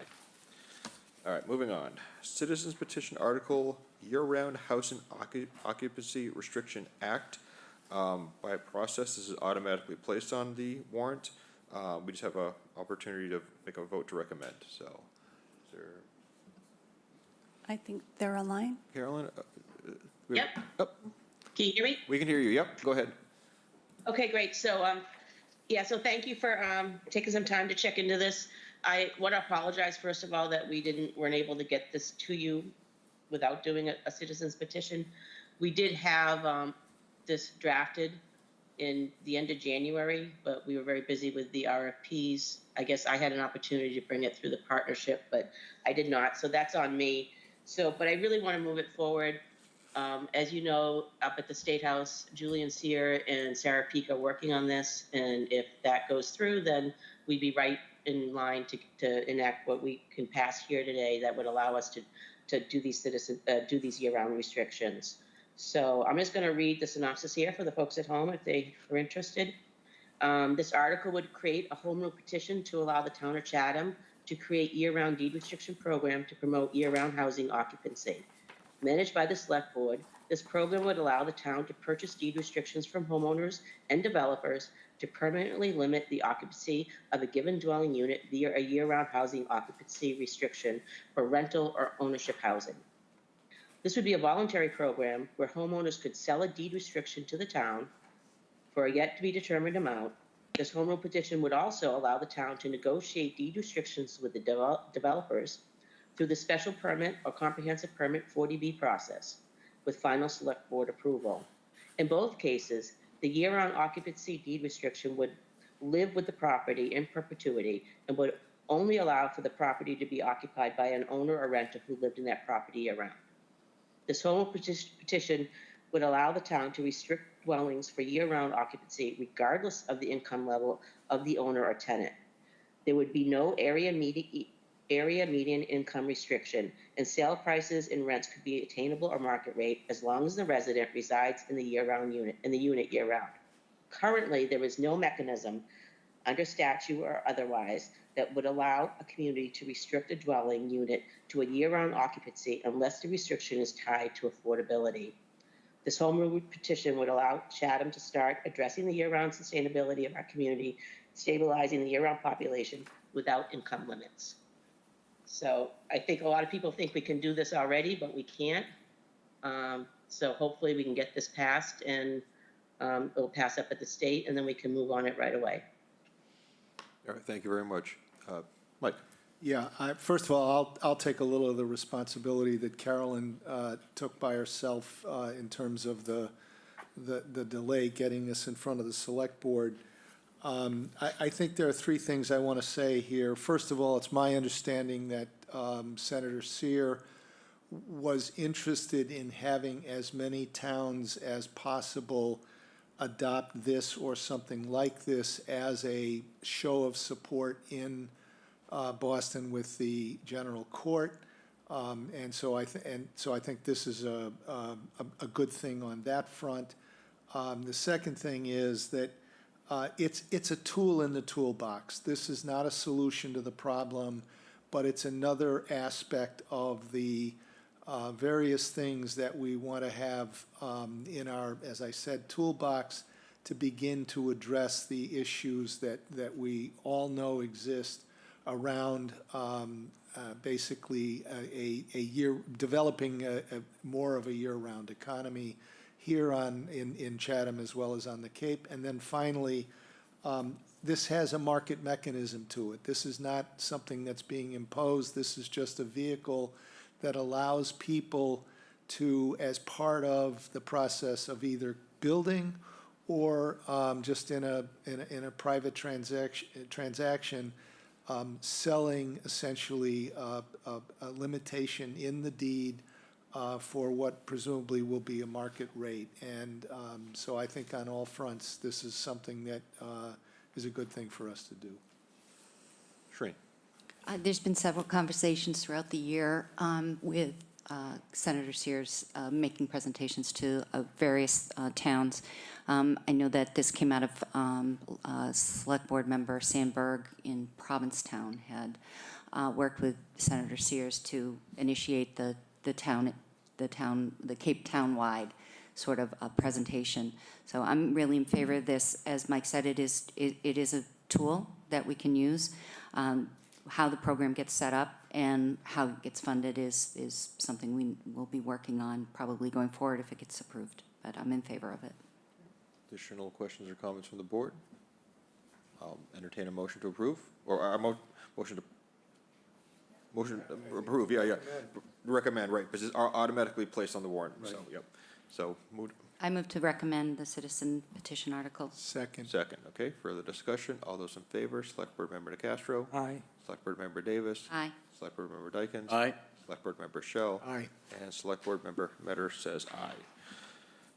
All right, moving on. Citizens Petition Article, Year-Round Housing Occupancy Restriction Act. By process, this is automatically placed on the warrant. We just have an opportunity to make a vote to recommend, so. Is there, I think they're online. Carolyn? Yep. Oh, Can you hear me? we can hear you, yep, go ahead. Okay, great. So, so thank you for taking some time to check into this. I want to apologize, first of all, that weren't able to get this to you without doing a citizen's petition. We did have this drafted in the end of January, but we were very busy with the RFPs. I guess I had an opportunity to bring it through the partnership, but I did not, so that's on me. So, but I really want to move it forward. As you know, up at the State House, Julian Sear and Sarah Peak are working on this, and if that goes through, then we'd be right in line to enact what we can pass here today that would allow us to do these year-round restrictions. So I'm just going to read the synopsis here for the folks at home if they are interested. This article would create a home rule petition to allow the town of Chatham to create year-round deed restriction program to promote year-round housing occupancy. Managed by the select board, this program would allow the town to purchase deed restrictions from homeowners and developers to permanently limit the occupancy of a given dwelling unit via a year-round housing occupancy restriction for rental or ownership housing. This would be a voluntary program where homeowners could sell a deed restriction to the town for a yet-to-be-determined amount. This home rule petition would also allow the town to negotiate deed restrictions with the developers through the special permit or comprehensive permit 40B process with final select board approval. In both cases, the year-round occupancy deed restriction would live with the property in perpetuity and would only allow for the property to be occupied by an owner or renter who lived in that property year-round. This home rule petition would allow the town to restrict dwellings for year-round occupancy regardless of the income level of the owner or tenant. There would be no area median income restriction, and sale prices and rents could be attainable or market rate as long as the resident resides in the unit year-round. Currently, there is no mechanism under statute or otherwise that would allow a community to restrict a dwelling unit to a year-round occupancy unless the restriction is tied to affordability. This home rule petition would allow Chatham to start addressing the year-round sustainability of our community, stabilizing the year-round population without income limits. So I think a lot of people think we can do this already, but we can't. So hopefully we can get this passed and it'll pass up at the state and then we can move on it right away. All right, thank you very much. Mike? Yeah, first of all, I'll take a little of the responsibility that Carolyn took by herself in terms of the delay getting this in front of the Select Board. I think there are three things I want to say here. First of all, it's my understanding that Senator Sear was interested in having as many towns as possible adopt this or something like this as a show of support in Boston with the general court. And so I think this is a good thing on that front. The second thing is that it's a tool in the toolbox. This is not a solution to the problem, but it's another aspect of the various things that we want to have in our, as I said, toolbox to begin to address the issues that we all know exist around basically developing more of a year-round economy here in Chatham as well as on the Cape. And then finally, this has a market mechanism to it. This is not something that's being imposed. This is just a vehicle that allows people to, as part of the process of either building or just in a private transaction, selling essentially a limitation in the deed for what presumably will be a market rate. And so I think on all fronts, this is something that is a good thing for us to do. Shreen? There's been several conversations throughout the year with Senator Sears making presentations to various towns. I know that this came out of Select Board member Sandberg in Provincetown had worked with Senator Sears to initiate the Cape Town-wide sort of a presentation. So I'm really in favor of this. As Mike said, it is a tool that we can use. How the program gets set up and how it gets funded is something we will be working on probably going forward if it gets approved. But I'm in favor of it. Additional questions or comments from the board? I'll entertain a motion to approve, or a motion to approve, yeah. Recommend, right, because it's automatically placed on the warrant, so, yep. So, I move to recommend the citizen petition article. Second. okay, further discussion, all those in favor, Select Board Member DeCastro. Aye. Select Board Member Davis. Aye. Select Board Member Dykens. Aye. Select Board Member Shell. Aye. And Select Board Member Metter says aye.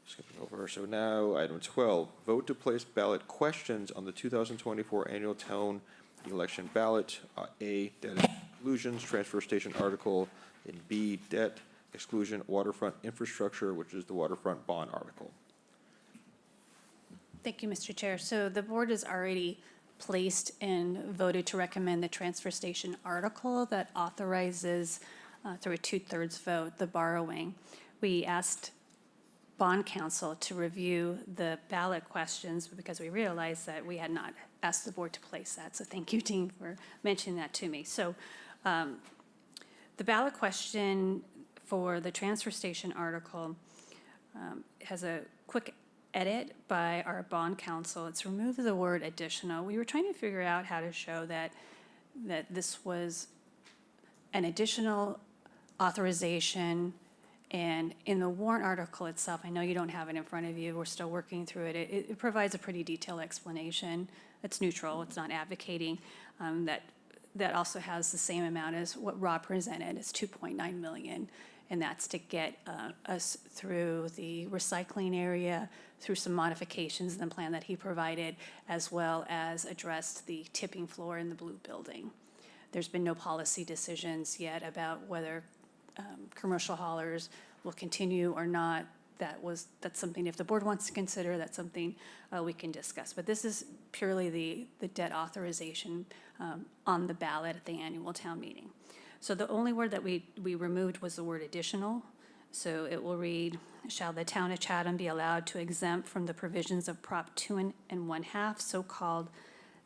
Skipping over, so now, item 12, vote to place ballot questions on the 2024 annual town election ballot. A, debt exclusions, transfer station article, and B, debt exclusion, waterfront infrastructure, which is the waterfront bond article. Thank you, Mr. Chair. So the board has already placed and voted to recommend the transfer station article that authorizes, through a 2/3 vote, the borrowing. We asked bond counsel to review the ballot questions because we realized that we had not asked the board to place that. So thank you, Dean, for mentioning that to me. So the ballot question for the transfer station article has a quick edit by our bond counsel. It's removed the word additional. We were trying to figure out how to show that this was an additional authorization. And in the warrant article itself, I know you don't have it in front of you, we're still working through it. It provides a pretty detailed explanation. It's neutral, it's not advocating. That also has the same amount as what Rob presented, it's 2.9 million. And that's to get us through the recycling area, through some modifications in the plan that he provided, as well as addressed the tipping floor in the blue building. There's been no policy decisions yet about whether commercial haulers will continue or not. That's something, if the board wants to consider, that's something we can discuss. But this is purely the debt authorization on the ballot at the annual town meeting. So the only word that we removed was the word additional. So it will read, shall the town of Chatham be allowed to exempt from the provisions of Prop 2 1/2, so-called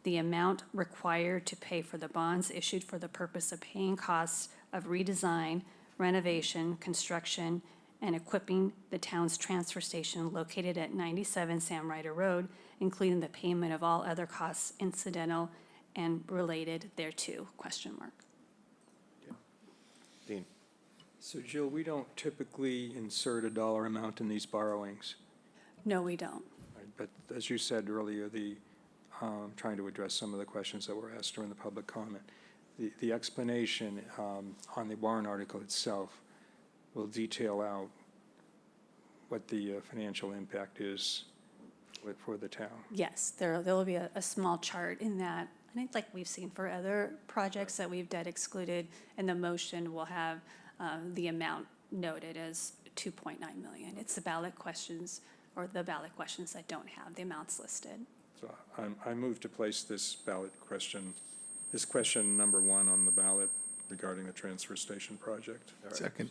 the amount required to pay for the bonds issued for the purpose of paying costs of redesign, renovation, construction, and equipping the town's transfer station located at 97 Sam Ryder Road, including the payment of all other costs incidental and related thereto, question mark. Dean? So Jill, we don't typically insert a dollar amount in these borrowings. No, we don't. Right, but as you said earlier, trying to address some of the questions that were asked during the public comment, the explanation on the warrant article itself will detail out what the financial impact is for the town. Yes, there will be a small chart in that. I think like we've seen for other projects that we've debt excluded, and the motion will have the amount noted as 2.9 million. It's the ballot questions, or the ballot questions that don't have the amounts listed. So I move to place this question number 1 on the ballot regarding the transfer station project. All right, Second.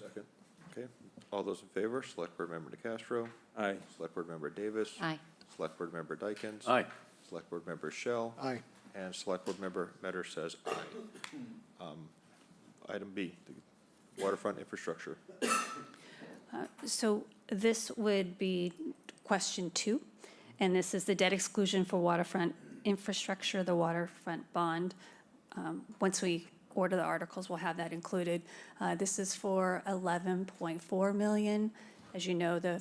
Okay. All those in favor, Select Board Member DeCastro. Aye. Select Board Member Davis. Aye. Select Board Member Dykens. Aye. Select Board Member Shell. Aye. And Select Board Member Metter says aye. Item B, the waterfront infrastructure. So this would be question 2, and this is the debt exclusion for waterfront infrastructure, the waterfront bond. Once we order the articles, we'll have that included. This is for 11.4 million. As you know, the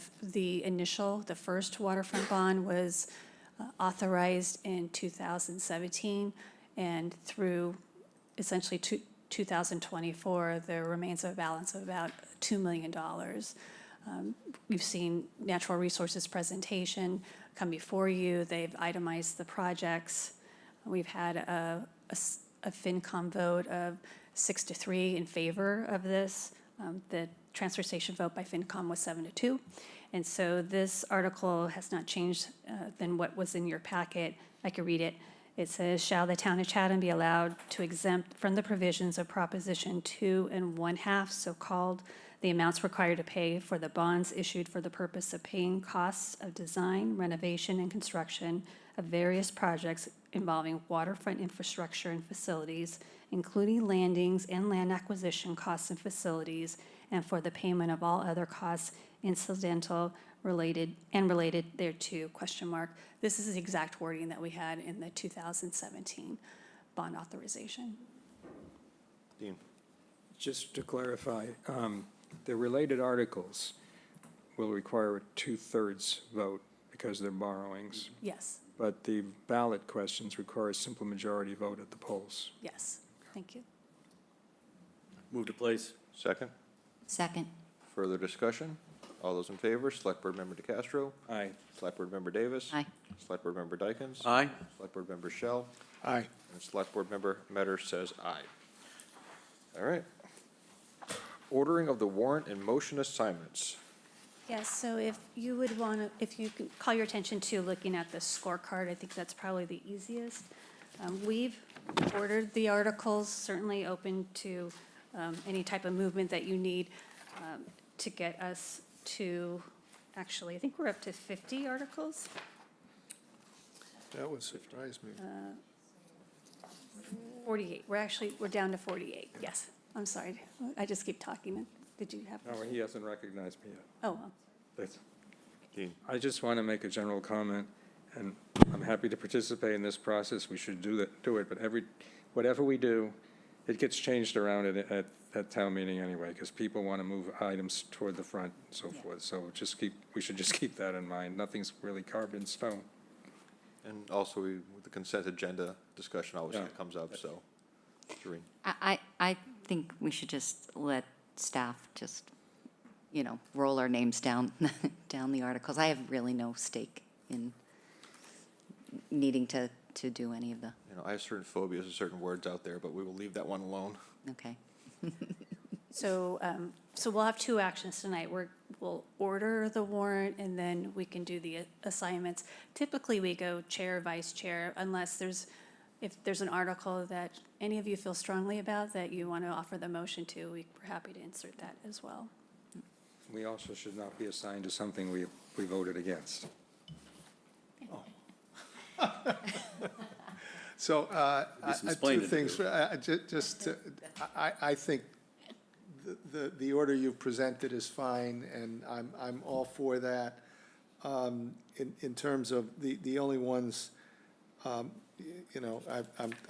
first waterfront bond was authorized in 2017, and through essentially 2024, there remains a balance of about $2 million. We've seen Natural Resources presentation come before you. They've itemized the projects. We've had a FinCom vote of 6-3 in favor of this. The transfer station vote by FinCom was 7-2. And so this article has not changed than what was in your packet. I can read it. It says, shall the town of Chatham be allowed to exempt from the provisions of Proposition 2 1/2, so-called, the amounts required to pay for the bonds issued for the purpose of paying costs of design, renovation, and construction of various projects involving waterfront infrastructure and facilities, including landings and land acquisition costs and facilities, and for the payment of all other costs incidental related thereto, question mark. This is the exact wording that we had in the 2017 bond authorization. Dean? Just to clarify, the related articles will require a 2/3 vote because they're borrowings, Yes, but the ballot questions require a simple majority vote at the polls. yes, thank you. Move to place. Second? Second. Further discussion? All those in favor, Select Board Member DeCastro. Aye. Select Board Member Davis. Aye. Select Board Member Dykens. Aye. Select Board Member Shell. Aye. And Select Board Member Metter says aye. All right. Ordering of the warrant and motion assignments. Yes, so if you would want to, if you could call your attention to looking at the scorecard, I think that's probably the easiest. We've ordered the articles, certainly open to any type of movement that you need to get us to, actually, I think we're up to 50 articles. That would surprise me. 48, we're down to 48, yes. I'm sorry, I just keep talking. Did you have? No, he hasn't recognized me yet. Oh, well. That's- Dean? I just want to make a general comment, and I'm happy to participate in this process. We should do it, but whatever we do, it gets changed around at town meeting anyway, because people want to move items toward the front and so forth. So we should just keep that in mind. Nothing's really carved in stone. And also, with the consent agenda discussion always Yeah. comes up, so. Shereen? I think we should just let staff just, roll our names down, down the articles. I have really no stake in needing to do any of the, I have certain phobias of certain words out there, but we will leave that one alone. okay. So we'll have 2 actions tonight. We'll order the warrant, and then we can do the assignments. Typically, we go chair, vice chair, unless if there's an article that any of you feel strongly about that you want to offer the motion to, we're happy to insert that as well. We also should not be assigned to something we voted against. So, some two explaining to things, do. I think the order you've presented is fine, and I'm all for that. In terms of the only ones, you know,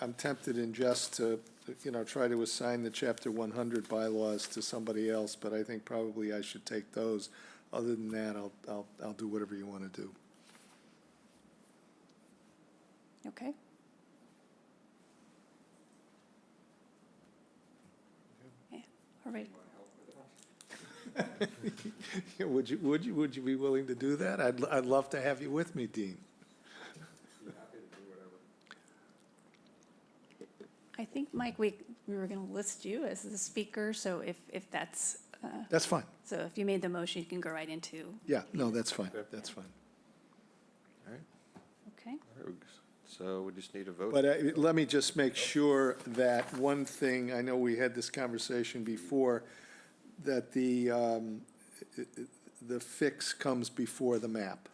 I'm tempted in just to, you know, try to assign the Chapter 100 bylaws to somebody else, but I think probably I should take those. Other than that, I'll do whatever you want to do. Okay. Yeah, all right. Would you be willing to do that? I'd love to have you with me, Dean. I think, Mike, we were going to list you as the speaker, so if that's, That's fine. so if you made the motion, you can go right into, Yeah, no, that's fine, that's fine. All right. okay? So we just need a vote. But let me just make sure that one thing, I know we had this conversation before, that the fix comes before the map.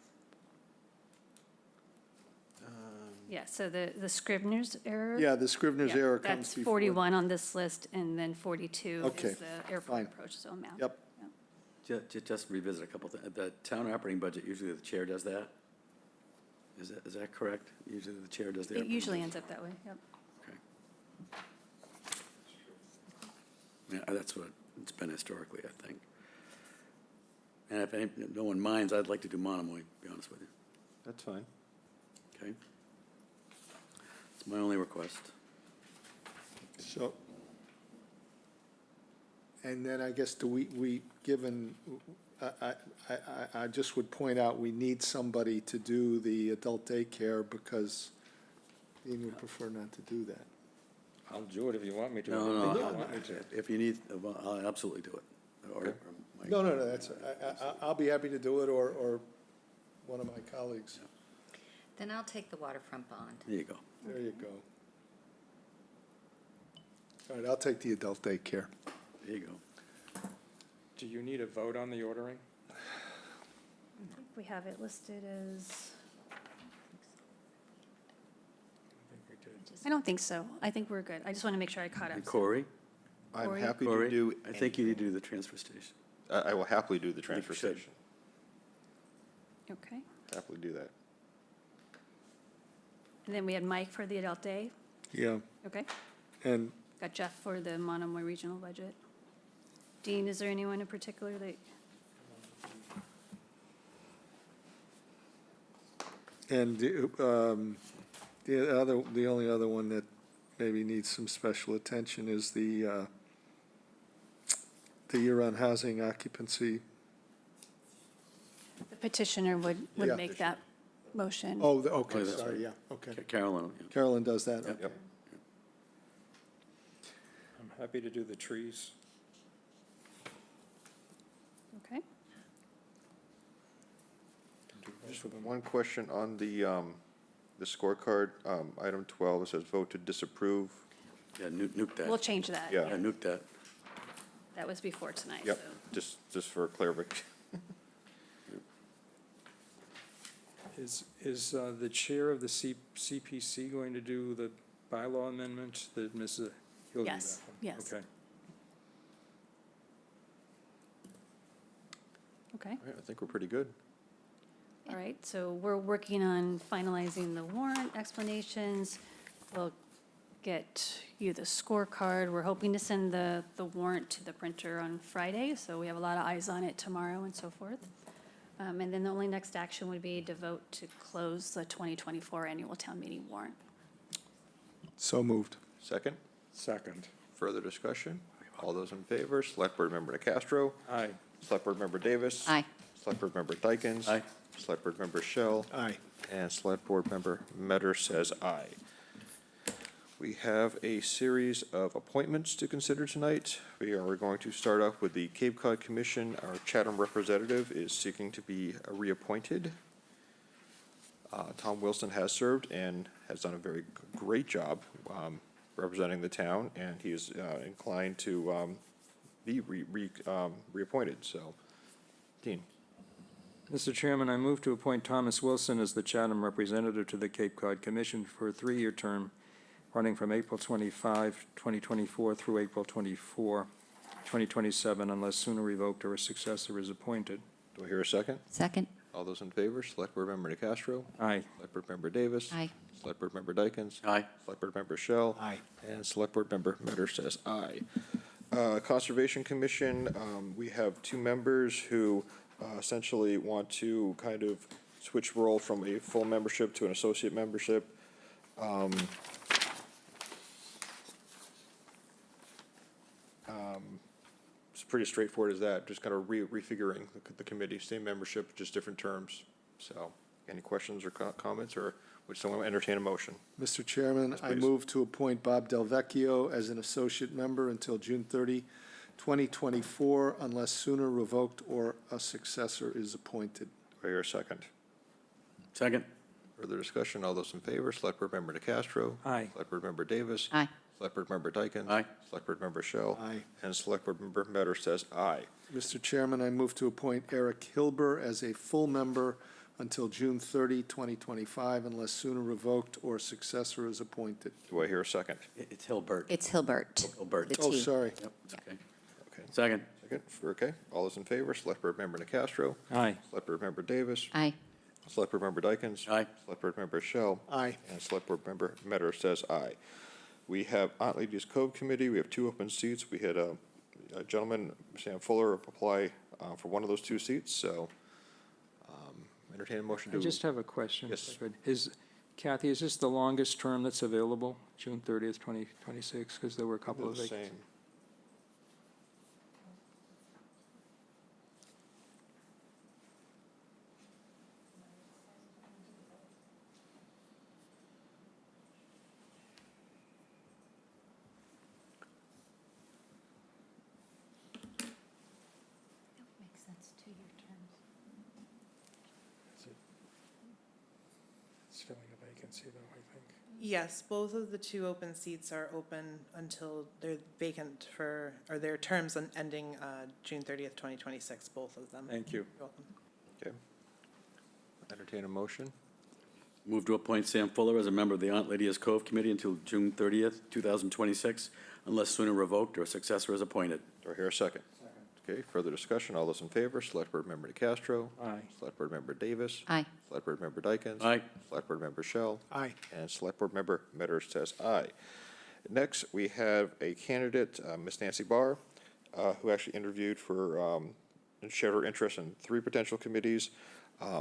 Yeah, so the Scrivener's error. Yeah, the Scrivener's Yeah, error comes That's before. 41 on this list, and then 42 Okay, is the airport fine. approach zone map. Yep. Just revisit a couple things. The town operating budget, usually the chair does that? Is that correct? Usually the chair does the It operating usually budget. ends up that way, yep. Okay. Yeah, that's what it's been historically, I think. And if no one minds, I'd like to do Monomoy, to be honest with you, That's fine. okay? It's my only request. So, and then I guess given, I just would point out, we need somebody to do the adult daycare because Dean would prefer not to do that. I'll do it if you want me to. No, if you need, I'll absolutely do it. Or Mike. No, that's, I'll be happy to do it, or one of my colleagues. Then I'll take the waterfront bond. There you go. There you go. All right, I'll take the adult daycare. There you go. Do you need a vote on the ordering? I think we have it listed as, I don't think so. I think we're good. I just want to make sure I caught up. And Corey? I'm Corey? happy to Corey, do. I think you need to do the transfer station. I will happily do the transfer should. station. Okay. Happily do that. And then we had Mike for the adult day. Yeah, Okay. and Got Jeff for the Monomoy regional budget. Dean, is there anyone in particular that, the only other one that maybe needs some special attention is the year-round housing occupancy. the petitioner would Yeah. make that motion? Oh, okay, Oh, that's sorry, right. yeah, okay. Carolyn, yeah. Carolyn does that, Yep. okay. I'm happy to do the trees. Okay. Just one question on the scorecard, item 12, it says vote to disapprove. Yeah, nuke that. We'll change that. Yeah. Yeah, nuke that. That was before tonight, Yep, so. just for clarification. Is the chair of the CPC going to do the bylaw amendment that Mrs. He'll do Yes, that one? yes. Okay. Okay. All right, I think we're pretty good. All right, so we're working on finalizing the warrant explanations. We'll get you the scorecard. We're hoping to send the warrant to the printer on Friday, so we have a lot of eyes on it tomorrow and so forth. And then the only next action would be to vote to close the 2024 annual town meeting warrant. So moved. Second, Second. further discussion? All those in favor, Select Board Member DeCastro. Aye. Select Board Member Davis. Aye. Select Board Member Dykens. Aye. Select Board Member Shell. Aye. And Select Board Member Metter says aye. We have a series of appointments to consider tonight. We're going to start off with the Cape Cod Commission. Our Chatham representative is seeking to be reappointed. Tom Wilson has served and has done a very great job representing the town, and he is inclined to be reappointed. So, Dean. Mr. Chairman, I move to appoint Thomas Wilson as the Chatham representative to the Cape Cod Commission for a 3-year term running from April 25, 2024 through April 24, 2027, unless sooner revoked or a successor is appointed. Do I hear a second? Second. All those in favor, Select Board Member DeCastro. Aye. Select Board Member Davis. Aye. Select Board Member Dykens. Aye. Select Board Member Shell. Aye. And Select Board Member Metter says aye. Conservation Commission, we have two members who essentially want to kind of switch role from a full membership to an associate membership. It's pretty straightforward as that, just kind of refiguring the committee, same membership, just different terms. So, any questions or comments, or would someone entertain a motion? Mr. Chairman, I please. move to appoint Bob Delvecchio as an associate member until June 30, 2024, unless sooner revoked or a successor is appointed. Do I hear a second? Second. Further discussion, all those in favor, Select Board Member DeCastro. Aye. Select Board Member Davis. Aye. Select Board Member Dykens. Aye. Select Board Member Shell. Aye. And Select Board Member Metter says aye. Mr. Chairman, I move to appoint Eric Hilber as a full member until June 30, 2025, unless sooner revoked or successor is appointed. Do I hear a second? It's Hilbert. It's Hilbert. Hilbert. The Oh, T. sorry. Yep, okay. Okay. Second. Second, okay. All those in favor, Select Board Member DeCastro. Aye. Select Board Member Davis. Aye. Select Board Member Dykens. Aye. Select Board Member Shell. Aye. And Select Board Member Metter says aye. We have Aunt Ladies Cove Committee. We have two open seats. We had a gentleman, Sam Fuller, apply for one of those two seats, so entertain a motion I to. just have a question. Yes. Kathy, is this the longest term that's available, June 30th, 2026? Because there were a couple of The vacancies. same. Makes sense, 2-year terms. It's filling a vacancy, though, I think. Yes, both of the two open seats are open until they're vacant for, or their terms ending June 30th, 2026, both of them. Thank you. You're welcome. Okay. Entertain a motion. Move to appoint Sam Fuller as a member of the Aunt Lydia's Cove Committee until June 30th, 2026, unless sooner revoked or a successor is appointed. Do I hear a second? Okay, further discussion. All those in favor, Select Board Member DeCastro. Aye. Select Board Member Davis. Aye. Select Board Member Dykens. Aye. Select Board Member Shell. Aye. And Select Board Member Metter says aye. Next, we have a candidate, Ms. Nancy Barr, who actually interviewed for, and shared her interest in 3 potential committees.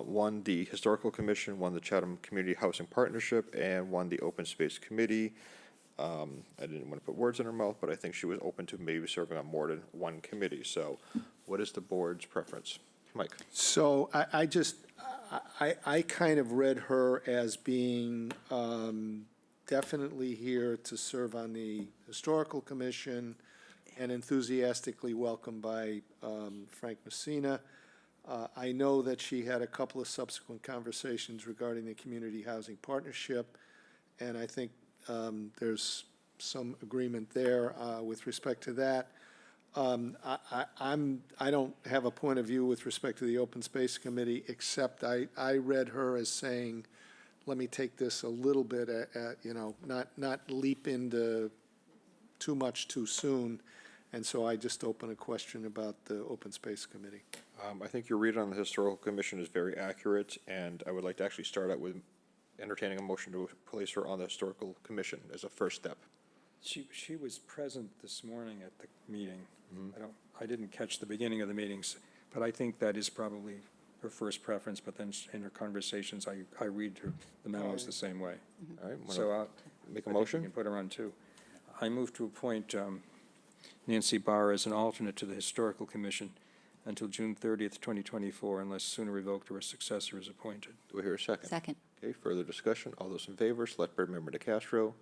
One, the Historical Commission, one, the Chatham Community Housing Partnership, and one, the Open Space Committee. I didn't want to put words in her mouth, but I think she was open to maybe serving on more than one committee. So what is the board's preference? Mike? So I kind of read her as being definitely here to serve on the Historical Commission and enthusiastically welcomed by Frank Messina. I know that she had a couple of subsequent conversations regarding the Community Housing Partnership, and I think there's some agreement there with respect to that. I don't have a point of view with respect to the Open Space Committee, except I read her as saying, let me take this a little bit, not leap into too much too soon. And so I just open a question about the Open Space Committee. I think your read on the Historical Commission is very accurate, and I would like to actually start out with entertaining a motion to place her on the Historical Commission as a first step. She was present this morning at the meeting. I didn't catch the beginning of the meetings, but I think that is probably her first preference, but then in her conversations, I read the memos the same way. All right, So wanna make a I think we motion? can put her on too. I move to appoint Nancy Barr as an alternate to the Historical Commission until June 30th, 2024, unless sooner revoked or a successor is appointed. Do we hear a second? Second. Okay, further discussion. All those in favor, Select Board Member DeCastro.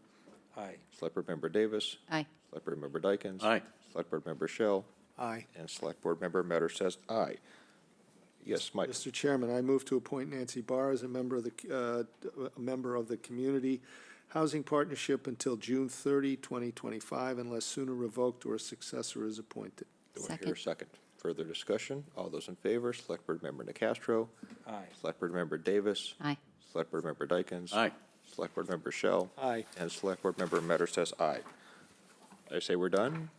Aye. Select Board Member Davis. Aye. Select Board Member Dykens. Aye. Select Board Member Shell. Aye. And Select Board Member Metter says aye. Yes, Mike? Mr. Chairman, I move to appoint Nancy Barr as a member of the Community Housing Partnership until June 30, 2025, unless sooner revoked or a successor is appointed. Do I hear a Second. second? Further discussion. All those in favor, Select Board Member DeCastro. Aye. Select Board Member Davis. Aye. Select Board Member Dykens. Aye. Select Board Member Shell. Aye. And Select Board Member Metter says aye. I say we're done?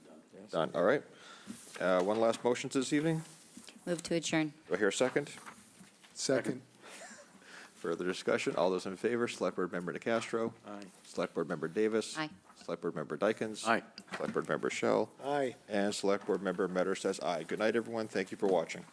Done, all right. One last motion this evening. Move to adjourn. Do I hear a second? Second. Further discussion? All those in favor, Select Board Member DeCastro. Aye. Select Board Member Davis. Aye. Select Board Member Dykens. Aye. Select Board Member Shell. Aye. And Select Board Member Metter says aye. Good night, everyone. Thank you for watching.